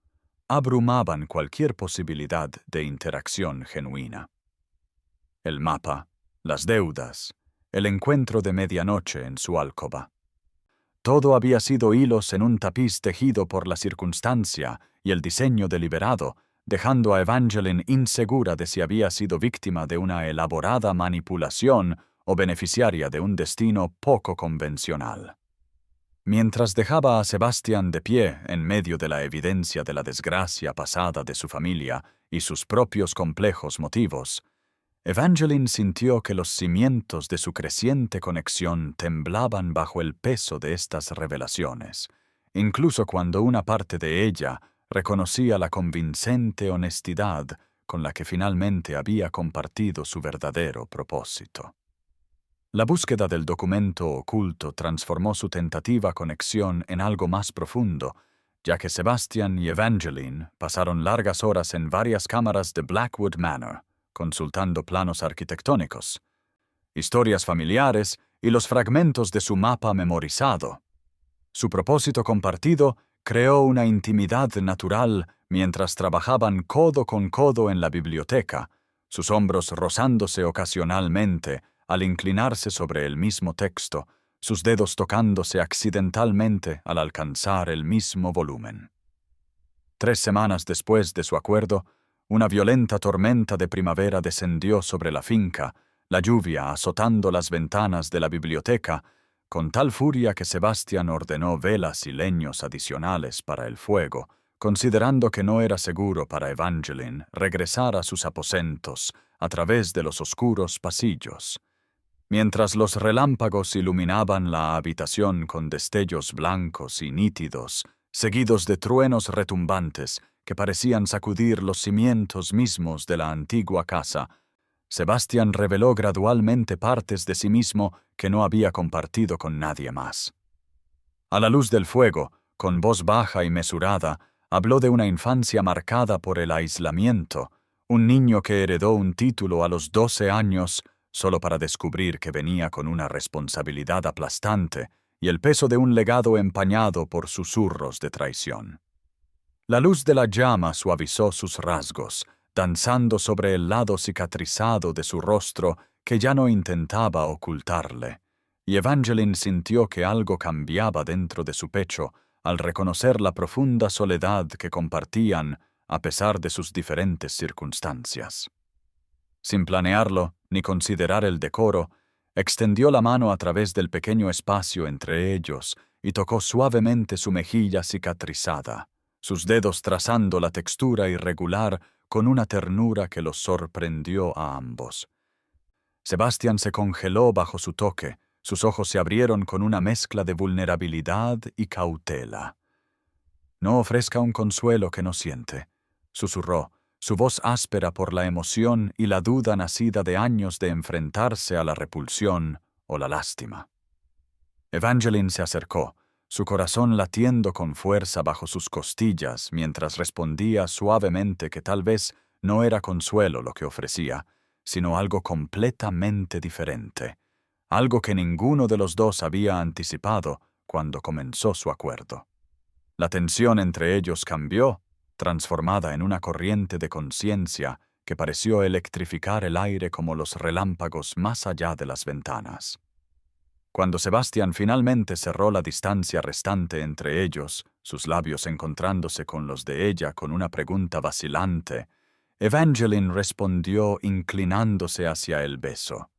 abrumaban cualquier posibilidad de interacción genuina. El mapa, las deudas, el encuentro de medianoche en su alcoba. Todo había sido hilos en un tapiz tejido por la circunstancia y el diseño deliberado, dejando a Evangeline insegura de si había sido víctima de una elaborada manipulación o beneficiaria de un destino poco convencional. Mientras dejaba a Sebastian de pie en medio de la evidencia de la desgracia pasada de su familia y sus propios complejos motivos, Evangeline sintió que los cimientos de su creciente conexión temblaban bajo el peso de estas revelaciones, incluso cuando una parte de ella reconocía la convincente honestidad con la que finalmente había compartido su verdadero propósito. La búsqueda del documento oculto transformó su tentativa conexión en algo más profundo, ya que Sebastian y Evangeline pasaron largas horas en varias cámaras de Blackwood Manor, consultando planos arquitectónicos, historias familiares y los fragmentos de su mapa memorizado. Su propósito compartido creó una intimidad natural mientras trabajaban codo con codo en la biblioteca, sus hombros rozándose ocasionalmente al inclinarse sobre el mismo texto, sus dedos tocándose accidentalmente al alcanzar el mismo volumen. 3 semanas después de su acuerdo, una violenta tormenta de primavera descendió sobre la finca, la lluvia azotando las ventanas de la biblioteca, con tal furia que Sebastian ordenó velas y leños adicionales para el fuego, considerando que no era seguro para Evangeline regresar a sus aposentos a través de los oscuros pasillos. Mientras los relámpagos iluminaban la habitación con destellos blancos y nítidos, seguidos de truenos retumbantes que parecían sacudir los cimientos mismos de la antigua casa, Sebastian reveló gradualmente partes de sí mismo que no había compartido con nadie más. A la luz del fuego, con voz baja y mesurada, habló de una infancia marcada por el aislamiento, un niño que heredó un título a los 12 años solo para descubrir que venía con una responsabilidad aplastante y el peso de un legado empañado por susurros de traición. La luz de la llama suavizó sus rasgos, danzando sobre el lado cicatrizado de su rostro que ya no intentaba ocultarle, y Evangeline sintió que algo cambiaba dentro de su pecho al reconocer la profunda soledad que compartían a pesar de sus diferentes circunstancias. Sin planearlo ni considerar el decoro, extendió la mano a través del pequeño espacio entre ellos y tocó suavemente su mejilla cicatrizada, sus dedos trazando la textura irregular con una ternura que los sorprendió a ambos. Sebastian se congeló bajo su toque, sus ojos se abrieron con una mezcla de vulnerabilidad y cautela. «No ofrezca un consuelo que no siente», susurró, su voz áspera por la emoción y la duda nacida de años de enfrentarse a la repulsión o la lástima. Evangeline se acercó, su corazón latiendo con fuerza bajo sus costillas mientras respondía suavemente que tal vez no era consuelo lo que ofrecía, sino algo completamente diferente, algo que ninguno de los dos había anticipado cuando comenzó su acuerdo. La tensión entre ellos cambió, transformada en una corriente de conciencia que pareció electrificar el aire como los relámpagos más allá de las ventanas. Cuando Sebastian finalmente cerró la distancia restante entre ellos, sus labios encontrándose con los de ella con una pregunta vacilante, Evangeline respondió inclinándose hacia el beso.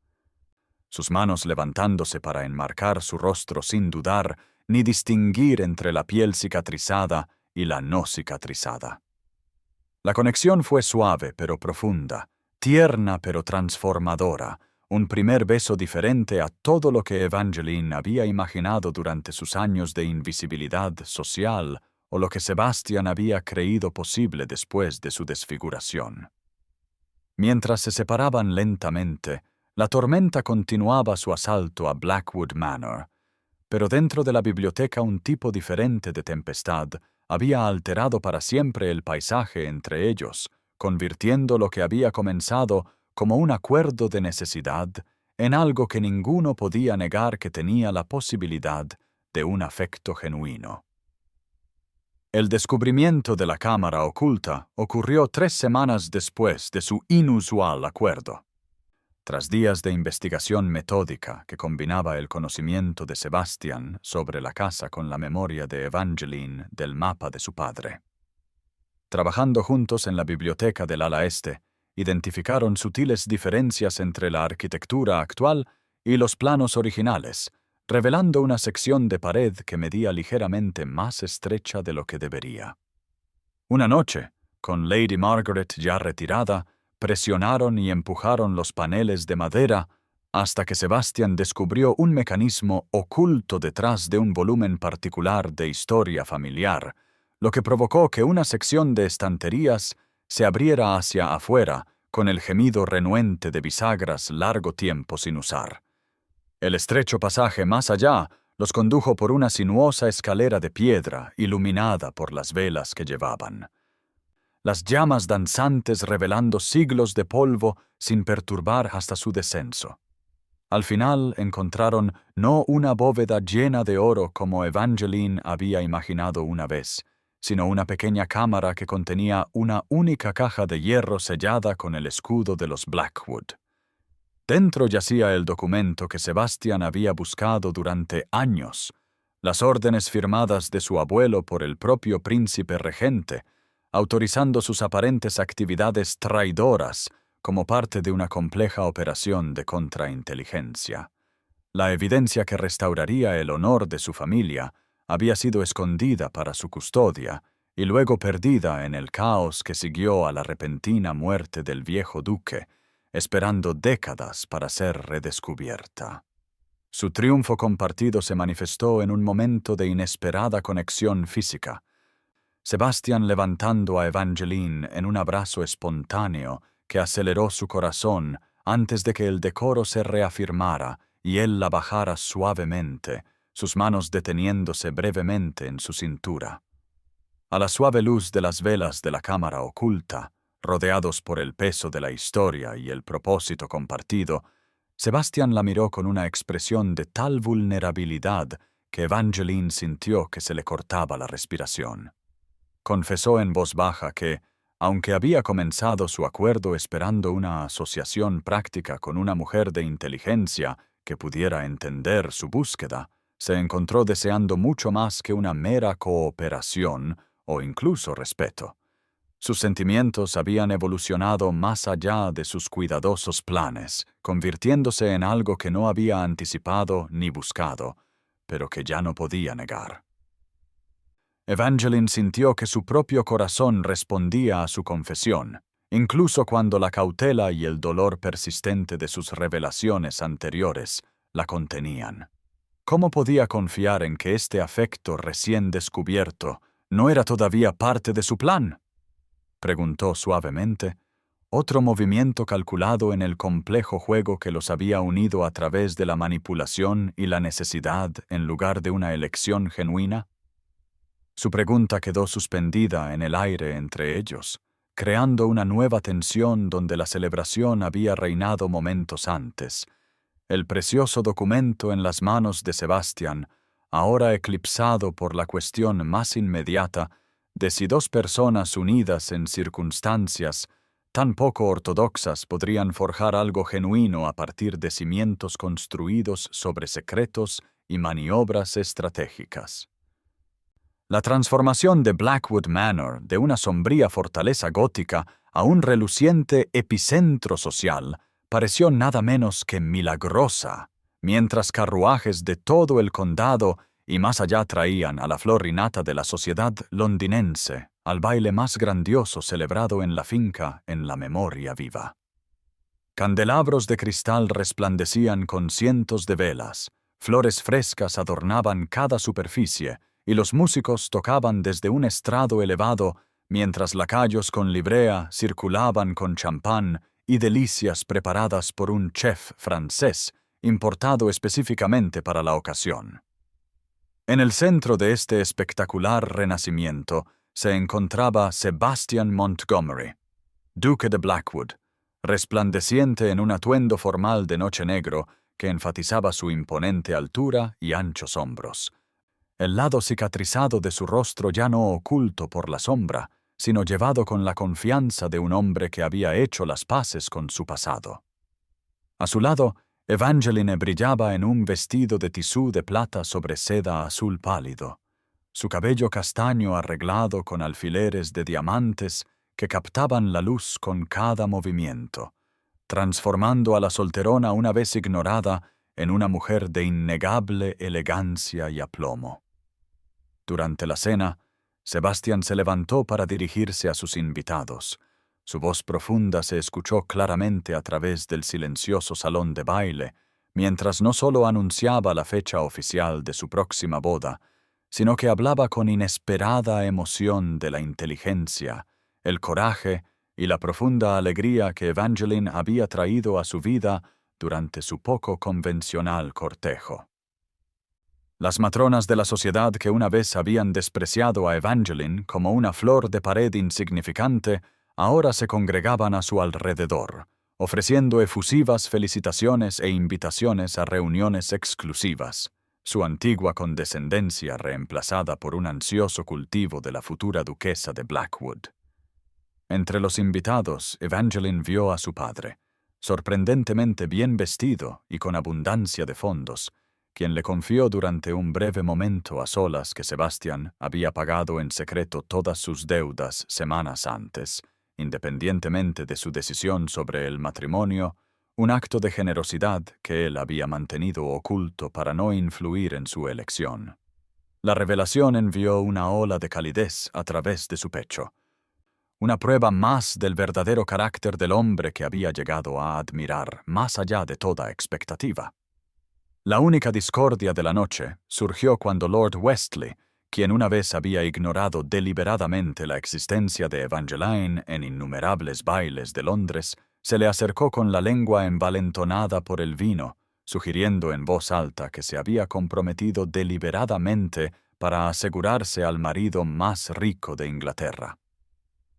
Sus manos levantándose para enmarcar su rostro sin dudar ni distinguir entre la piel cicatrizada y la no cicatrizada. La conexión fue suave pero profunda, tierna pero transformadora, un primer beso diferente a todo lo que Evangeline había imaginado durante sus años de invisibilidad social o lo que Sebastian había creído posible después de su desfiguración. Mientras se separaban lentamente, la tormenta continuaba su asalto a Blackwood Manor, pero dentro de la biblioteca un tipo diferente de tempestad había alterado para siempre el paisaje entre ellos, convirtiendo lo que había comenzado como un acuerdo de necesidad en algo que ninguno podía negar que tenía la posibilidad de un afecto genuino. El descubrimiento de la cámara oculta ocurrió 3 semanas después de su inusual acuerdo. Tras días de investigación metódica que combinaba el conocimiento de Sebastian sobre la casa con la memoria de Evangeline del mapa de su padre. Trabajando juntos en la biblioteca del ala este, identificaron sutiles diferencias entre la arquitectura actual y los planos originales, revelando una sección de pared que medía ligeramente más estrecha de lo que debería. Una noche, con Lady Margaret ya retirada, presionaron y empujaron los paneles de madera hasta que Sebastian descubrió un mecanismo oculto detrás de un volumen particular de historia familiar, lo que provocó que una sección de estanterías se abriera hacia afuera con el gemido renuente de bisagras largo tiempo sin usar. El estrecho pasaje más allá los condujo por una sinuosa escalera de piedra iluminada por las velas que llevaban. Las llamas danzantes revelando siglos de polvo sin perturbar hasta su descenso. Al final encontraron no una bóveda llena de oro como Evangeline había imaginado una vez, sino una pequeña cámara que contenía una única caja de hierro sellada con el escudo de los Blackwood. Dentro yacía el documento que Sebastian había buscado durante años, las órdenes firmadas de su abuelo por el propio príncipe regente, autorizando sus aparentes actividades traidoras como parte de una compleja operación de contrainteligencia. La evidencia que restauraría el honor de su familia había sido escondida para su custodia y luego perdida en el caos que siguió a la repentina muerte del viejo duque, esperando décadas para ser redescubierta. Su triunfo compartido se manifestó en un momento de inesperada conexión física. Sebastian levantando a Evangeline en un abrazo espontáneo que aceleró su corazón antes de que el decoro se reafirmara y él la bajara suavemente, sus manos deteniéndose brevemente en su cintura. A la suave luz de las velas de la cámara oculta, rodeados por el peso de la historia y el propósito compartido, Sebastian la miró con una expresión de tal vulnerabilidad que Evangeline sintió que se le cortaba la respiración. Confesó en voz baja que, aunque había comenzado su acuerdo esperando una asociación práctica con una mujer de inteligencia que pudiera entender su búsqueda, se encontró deseando mucho más que una mera cooperación o incluso respeto. Sus sentimientos habían evolucionado más allá de sus cuidadosos planes, convirtiéndose en algo que no había anticipado ni buscado, pero que ya no podía negar. Evangeline sintió que su propio corazón respondía a su confesión, incluso cuando la cautela y el dolor persistente de sus revelaciones anteriores la contenían. ¿Cómo podía confiar en que este afecto recién descubierto no era todavía parte de su plan? Preguntó suavemente, otro movimiento calculado en el complejo juego que los había unido a través de la manipulación y la necesidad en lugar de una elección genuina. Su pregunta quedó suspendida en el aire entre ellos, creando una nueva tensión donde la celebración había reinado momentos antes. El precioso documento en las manos de Sebastian, ahora eclipsado por la cuestión más inmediata de si dos personas unidas en circunstancias tan poco ortodoxas podrían forjar algo genuino a partir de cimientos construidos sobre secretos y maniobras estratégicas. La transformación de Blackwood Manor de una sombría fortaleza gótica a un reluciente epicentro social pareció nada menos que milagrosa, mientras carruajes de todo el condado y más allá traían a la flor y nata de la sociedad londinense al baile más grandioso celebrado en la finca en la memoria viva. Candelabros de cristal resplandecían con cientos de velas, flores frescas adornaban cada superficie, y los músicos tocaban desde un estrado elevado, mientras lacayos con librea circulaban con champán y delicias preparadas por un chef francés importado específicamente para la ocasión. En el centro de este espectacular renacimiento se encontraba Sebastian Montgomery, duque de Blackwood, resplandeciente en un atuendo formal de noche negro que enfatizaba su imponente altura y anchos hombros. El lado cicatrizado de su rostro ya no oculto por la sombra, sino llevado con la confianza de un hombre que había hecho las paces con su pasado. A su lado, Evangeline brillaba en un vestido de tisú de plata sobre seda azul pálido, su cabello castaño arreglado con alfileres de diamantes que captaban la luz con cada movimiento, transformando a la solterona una vez ignorada en una mujer de innegable elegancia y aplomo. Durante la cena, Sebastián se levantó para dirigirse a sus invitados. Su voz profunda se escuchó claramente a través del silencioso salón de baile, mientras no solo anunciaba la fecha oficial de su próxima boda, sino que hablaba con inesperada emoción de la inteligencia, el coraje y la profunda alegría que Evangeline había traído a su vida durante su poco convencional cortejo. Las matronas de la sociedad que una vez habían despreciado a Evangeline como una flor de pared insignificante, ahora se congregaban a su alrededor, ofreciendo efusivas felicitaciones e invitaciones a reuniones exclusivas, su antigua condescendencia reemplazada por un ansioso cultivo de la futura duquesa de Blackwood. Entre los invitados, Evangeline vio a su padre, sorprendentemente bien vestido y con abundancia de fondos, quien le confió durante un breve momento a solas que Sebastián había pagado en secreto todas sus deudas semanas antes, independientemente de su decisión sobre el matrimonio, un acto de generosidad que él había mantenido oculto para no influir en su elección. La revelación envió una ola de calidez a través de su pecho, una prueba más del verdadero carácter del hombre que había llegado a admirar más allá de toda expectativa. La única discordia de la noche surgió cuando Lord Westley, quien una vez había ignorado deliberadamente la existencia de Evangeline en innumerables bailes de Londres, se le acercó con la lengua envalentonada por el vino, sugiriendo en voz alta que se había comprometido deliberadamente para asegurarse al marido más rico de Inglaterra.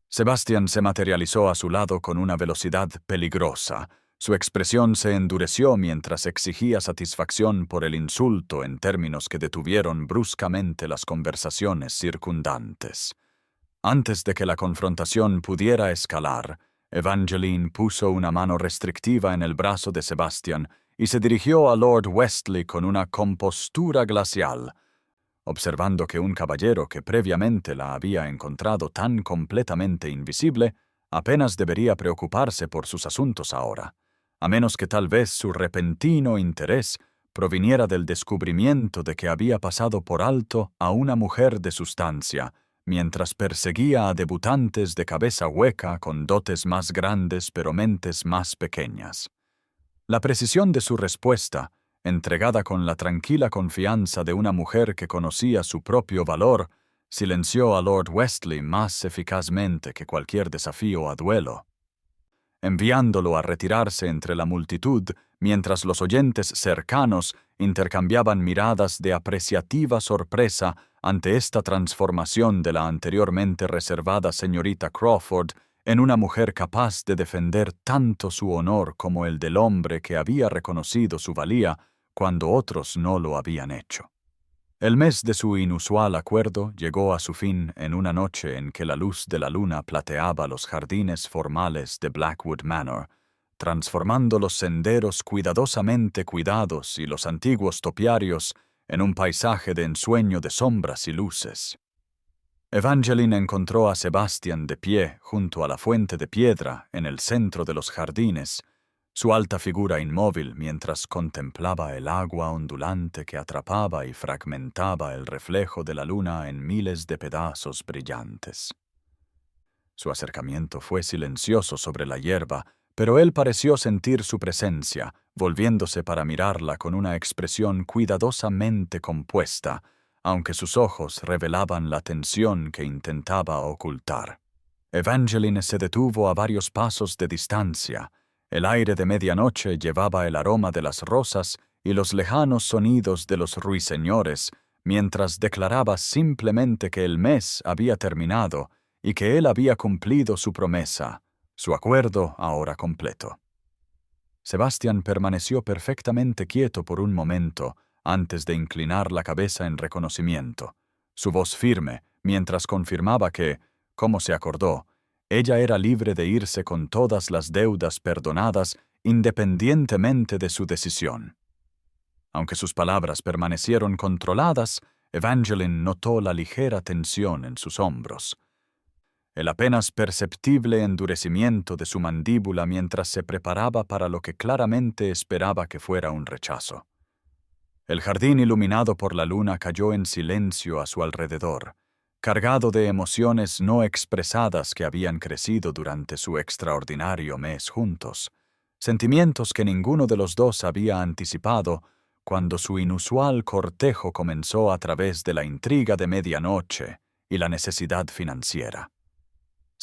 Sebastián se materializó a su lado con una velocidad peligrosa. Su expresión se endureció mientras exigía satisfacción por el insulto en términos que detuvieron bruscamente las conversaciones circundantes. Antes de que la confrontación pudiera escalar, Evangeline puso una mano restrictiva en el brazo de Sebastián y se dirigió a Lord Westley con una compostura glacial, observando que un caballero que previamente la había encontrado tan completamente invisible apenas debería preocuparse por sus asuntos ahora, a menos que tal vez su repentino interés proviniera del descubrimiento de que había pasado por alto a una mujer de sustancia, mientras perseguía a debutantes de cabeza hueca con dotes más grandes pero mentes más pequeñas. La precisión de su respuesta, entregada con la tranquila confianza de una mujer que conocía su propio valor, silenció a Lord Westley más eficazmente que cualquier desafío a duelo, enviándolo a retirarse entre la multitud mientras los oyentes cercanos intercambiaban miradas de apreciativa sorpresa ante esta transformación de la anteriormente reservada señorita Crawford en una mujer capaz de defender tanto su honor como el del hombre que había reconocido su valía cuando otros no lo habían hecho. El mes de su inusual acuerdo llegó a su fin en una noche en que la luz de la luna plateaba los jardines formales de Blackwood Manor, transformando los senderos cuidadosamente cuidados y los antiguos topiarios en un paisaje de ensueño de sombras y luces. Evangeline encontró a Sebastián de pie junto a la fuente de piedra en el centro de los jardines, su alta figura inmóvil mientras contemplaba el agua ondulante que atrapaba y fragmentaba el reflejo de la luna en miles de pedazos brillantes. Su acercamiento fue silencioso sobre la hierba, pero él pareció sentir su presencia, volviéndose para mirarla con una expresión cuidadosamente compuesta, aunque sus ojos revelaban la tensión que intentaba ocultar. Evangeline se detuvo a varios pasos de distancia, El aire de medianoche llevaba el aroma de las rosas y los lejanos sonidos de los ruiseñores, mientras declaraba simplemente que el mes había terminado y que él había cumplido su promesa, su acuerdo ahora completo. Sebastián permaneció perfectamente quieto por un momento antes de inclinar la cabeza en reconocimiento, su voz firme, mientras confirmaba que, como se acordó, ella era libre de irse con todas las deudas perdonadas independientemente de su decisión. Aunque sus palabras permanecieron controladas, Evangeline notó la ligera tensión en sus hombros, el apenas perceptible endurecimiento de su mandíbula mientras se preparaba para lo que claramente esperaba que fuera un rechazo. El jardín iluminado por la luna cayó en silencio a su alrededor, cargado de emociones no expresadas que habían crecido durante su extraordinario mes juntos, sentimientos que ninguno de los dos había anticipado cuando su inusual cortejo comenzó a través de la intriga de medianoche y la necesidad financiera.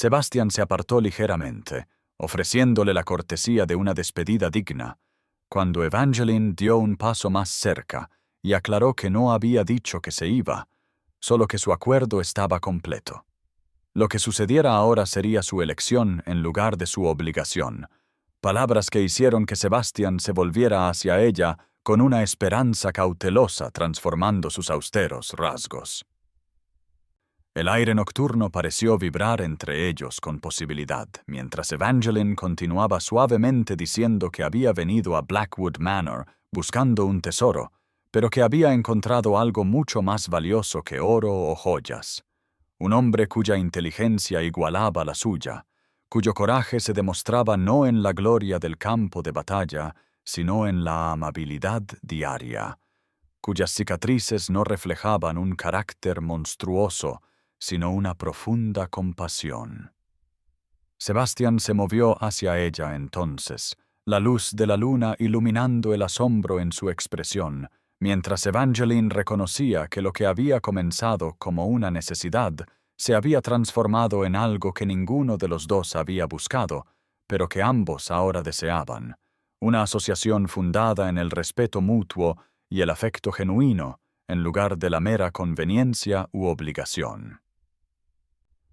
Sebastián se apartó ligeramente, ofreciéndole la cortesía de una despedida digna, cuando Evangeline dio un paso más cerca y aclaró que no había dicho que se iba, solo que su acuerdo estaba completo. Lo que sucediera ahora sería su elección en lugar de su obligación, palabras que hicieron que Sebastián se volviera hacia ella con una esperanza cautelosa transformando sus austeros rasgos. El aire nocturno pareció vibrar entre ellos con posibilidad, mientras Evangeline continuaba suavemente diciendo que había venido a Blackwood Manor buscando un tesoro, pero que había encontrado algo mucho más valioso que oro o joyas. Un hombre cuya inteligencia igualaba la suya, cuyo coraje se demostraba no en la gloria del campo de batalla, sino en la amabilidad diaria, cuyas cicatrices no reflejaban un carácter monstruoso, sino una profunda compasión. Sebastián se movió hacia ella entonces, la luz de la luna iluminando el asombro en su expresión, mientras Evangeline reconocía que lo que había comenzado como una necesidad se había transformado en algo que ninguno de los dos había buscado, pero que ambos ahora deseaban, una asociación fundada en el respeto mutuo y el afecto genuino, en lugar de la mera conveniencia u obligación.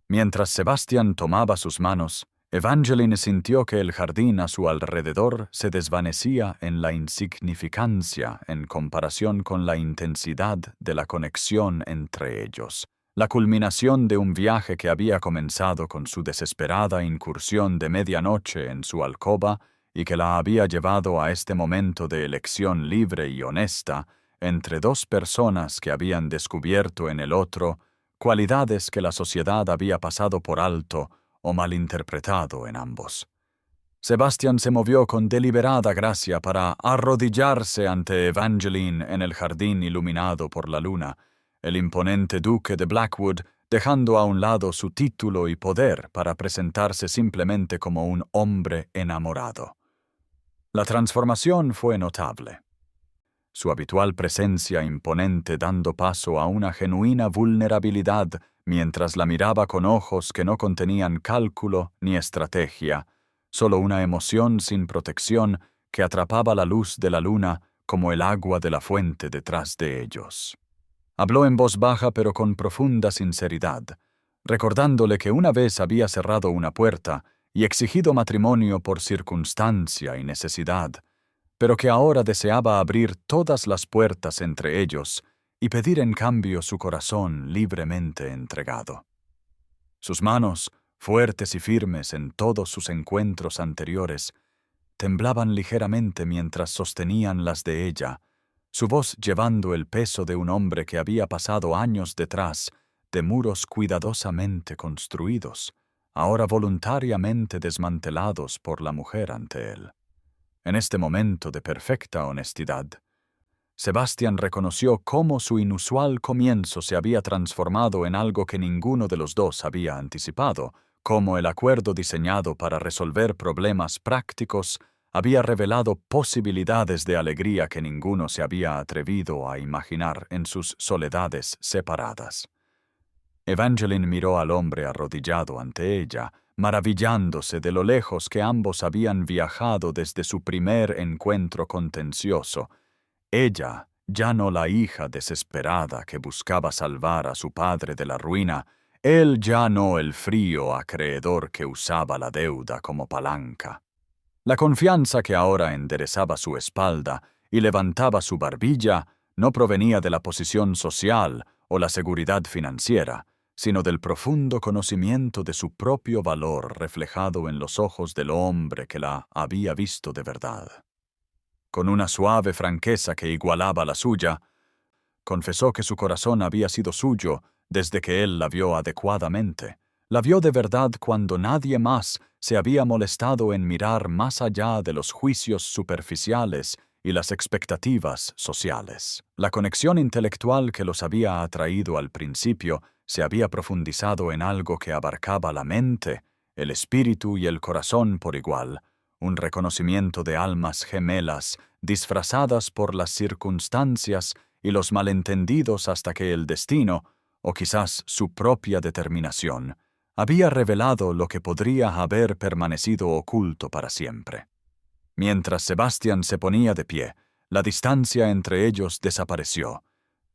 Mientras Sebastián tomaba sus manos, Evangeline sintió que el jardín a su alrededor se desvanecía en la insignificancia en comparación con la intensidad de la conexión entre ellos, la culminación de un viaje que había comenzado con su desesperada incursión de medianoche en su alcoba y que la había llevado a este momento de elección libre y honesta entre dos personas que habían descubierto en el otro cualidades que la sociedad había pasado por alto o malinterpretado en ambos. Sebastián se movió con deliberada gracia para arrodillarse ante Evangeline en el jardín iluminado por la luna, el imponente duque de Blackwood dejando a un lado su título y poder para presentarse simplemente como un hombre enamorado. La transformación fue notable. Su habitual presencia imponente dando paso a una genuina vulnerabilidad mientras la miraba con ojos que no contenían cálculo ni estrategia, solo una emoción sin protección que atrapaba la luz de la luna como el agua de la fuente detrás de ellos. Habló en voz baja pero con profunda sinceridad, recordándole que una vez había cerrado una puerta y exigido matrimonio por circunstancia y necesidad, pero que ahora deseaba abrir todas las puertas entre ellos y pedir en cambio su corazón libremente entregado. Sus manos, fuertes y firmes en todos sus encuentros anteriores, temblaban ligeramente mientras sostenían las de ella, su voz llevando el peso de un hombre que había pasado años detrás de muros cuidadosamente construidos, ahora voluntariamente desmantelados por la mujer ante él. En este momento de perfecta honestidad, Sebastián reconoció cómo su inusual comienzo se había transformado en algo que ninguno de los dos había anticipado, cómo el acuerdo diseñado para resolver problemas prácticos había revelado posibilidades de alegría que ninguno se había atrevido a imaginar en sus soledades separadas. Evangeline miró al hombre arrodillado ante ella, maravillándose de lo lejos que ambos habían viajado desde su primer encuentro contencioso. Ella, ya no la hija desesperada que buscaba salvar a su padre de la ruina, él ya no el frío acreedor que usaba la deuda como palanca. La confianza que ahora enderezaba su espalda y levantaba su barbilla no provenía de la posición social o la seguridad financiera, sino del profundo conocimiento de su propio valor reflejado en los ojos del hombre que la había visto de verdad. Con una suave franqueza que igualaba la suya, confesó que su corazón había sido suyo desde que él la vio adecuadamente. La vio de verdad cuando nadie más se había molestado en mirar más allá de los juicios superficiales y las expectativas sociales. La conexión intelectual que los había atraído al principio se había profundizado en algo que abarcaba la mente, el espíritu y el corazón por igual, un reconocimiento de almas gemelas disfrazadas por las circunstancias y los malentendidos hasta que el destino, o quizás su propia determinación, había revelado lo que podría haber permanecido oculto para siempre. Mientras Sebastián se ponía de pie, la distancia entre ellos desapareció.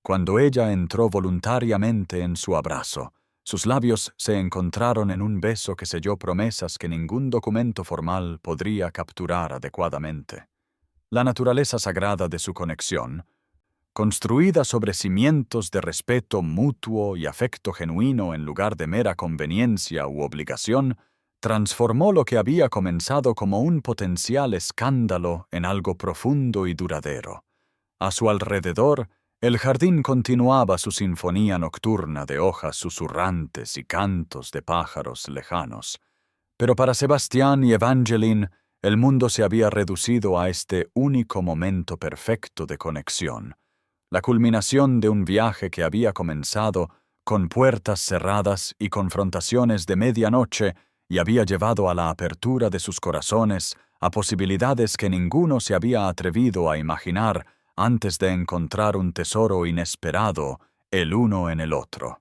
Cuando ella entró voluntariamente en su abrazo, sus labios se encontraron en un beso que selló promesas que ningún documento formal podría capturar adecuadamente. La naturaleza sagrada de su conexión, construida sobre cimientos de respeto mutuo y afecto genuino en lugar de mera conveniencia u obligación, transformó lo que había comenzado como un potencial escándalo en algo profundo y duradero. A su alrededor, el jardín continuaba su sinfonía nocturna de hojas susurrantes y cantos de pájaros lejanos. Pero para Sebastián y Evangeline, el mundo se había reducido a este único momento perfecto de conexión, la culminación de un viaje que había comenzado con puertas cerradas y confrontaciones de medianoche y había llevado a la apertura de sus corazones a posibilidades que ninguno se había atrevido a imaginar antes de encontrar un tesoro inesperado el uno en el otro.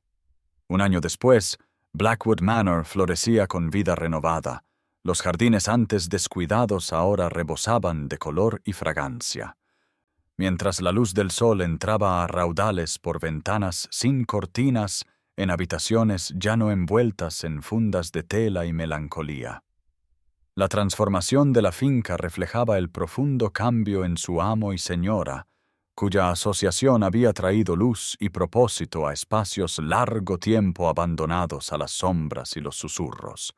Un año después, Blackwood Manor florecía con vida renovada. Los jardines antes descuidados ahora rebosaban de color y fragancia. Mientras la luz del sol entraba a raudales por ventanas sin cortinas, en habitaciones ya no envueltas en fundas de tela y melancolía. La transformación de la finca reflejaba el profundo cambio en su amo y señora, cuya asociación había traído luz y propósito a espacios largo tiempo abandonados a las sombras y los susurros.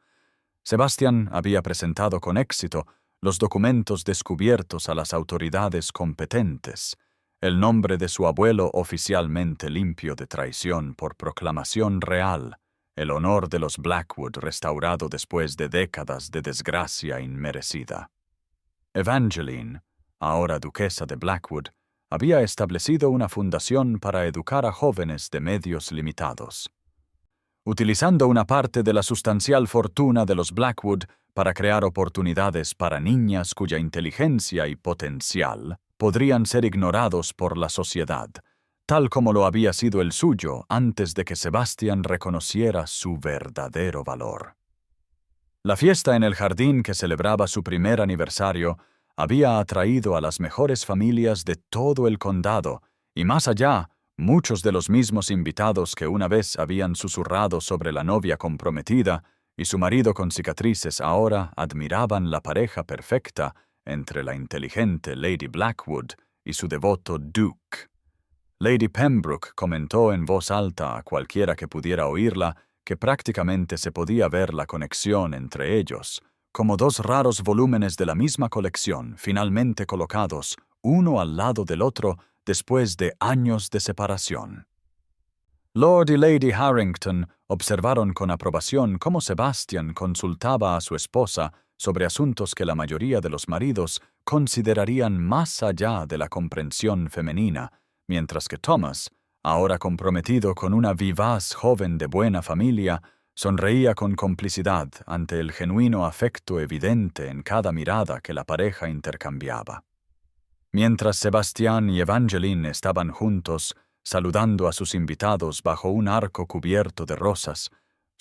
Sebastián había presentado con éxito los documentos descubiertos a las autoridades competentes, el nombre de su abuelo oficialmente limpio de traición por proclamación real, el honor de los Blackwood restaurado después de décadas de desgracia inmerecida. Evangeline, ahora duquesa de Blackwood, había establecido una fundación para educar a jóvenes de medios limitados. Utilizando una parte de la sustancial fortuna de los Blackwood para crear oportunidades para niñas cuya inteligencia y potencial podrían ser ignorados por la sociedad, tal como lo había sido el suyo antes de que Sebastián reconociera su verdadero valor. La fiesta en el jardín que celebraba su primer aniversario había atraído a las mejores familias de todo el condado, y más allá, muchos de los mismos invitados que una vez habían susurrado sobre la novia comprometida y su marido con cicatrices ahora admiraban la pareja perfecta entre la inteligente Lady Blackwood y su devoto Duke. Lady Pembroke comentó en voz alta a cualquiera que pudiera oírla que prácticamente se podía ver la conexión entre ellos, como dos raros volúmenes de la misma colección finalmente colocados uno al lado del otro después de años de separación. Lord y Lady Harrington observaron con aprobación cómo Sebastián consultaba a su esposa sobre asuntos que la mayoría de los maridos considerarían más allá de la comprensión femenina, mientras que Thomas, ahora comprometido con una vivaz joven de buena familia, sonreía con complicidad ante el genuino afecto evidente en cada mirada que la pareja intercambiaba. Mientras Sebastián y Evangeline estaban juntos, saludando a sus invitados bajo un arco cubierto de rosas,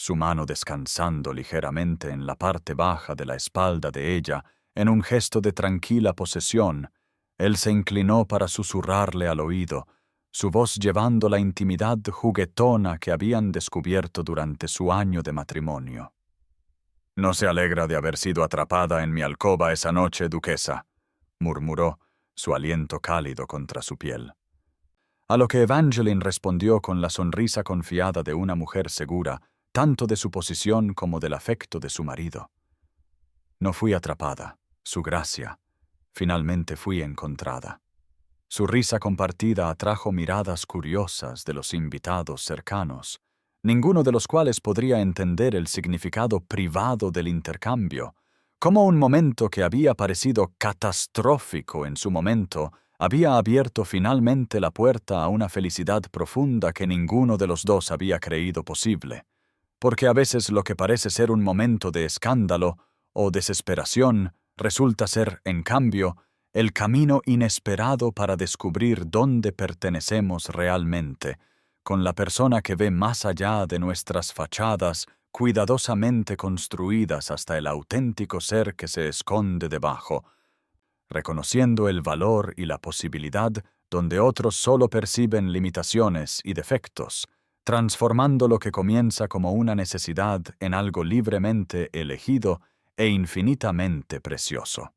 su mano descansando ligeramente en la parte baja de la espalda de ella, en un gesto de tranquila posesión. Él se inclinó para susurrarle al oído, su voz llevando la intimidad juguetona que habían descubierto durante su año de matrimonio. «¿No se alegra de haber sido atrapada en mi alcoba esa noche, duquesa?», murmuró, su aliento cálido contra su piel. A lo que Evangeline respondió con la sonrisa confiada de una mujer segura, tanto de su posición como del afecto de su marido. «No fui atrapada, su gracia. Finalmente fui encontrada». Su risa compartida atrajo miradas curiosas de los invitados cercanos, ninguno de los cuales podría entender el significado privado del intercambio, cómo un momento que había parecido catastrófico en su momento había abierto finalmente la puerta a una felicidad profunda que ninguno de los dos había creído posible. Porque a veces lo que parece ser un momento de escándalo o desesperación resulta ser, en cambio, el camino inesperado para descubrir dónde pertenecemos realmente, con la persona que ve más allá de nuestras fachadas cuidadosamente construidas hasta el auténtico ser que se esconde debajo, reconociendo el valor y la posibilidad donde otros solo perciben limitaciones y defectos, transformando lo que comienza como una necesidad en algo libremente elegido e infinitamente precioso.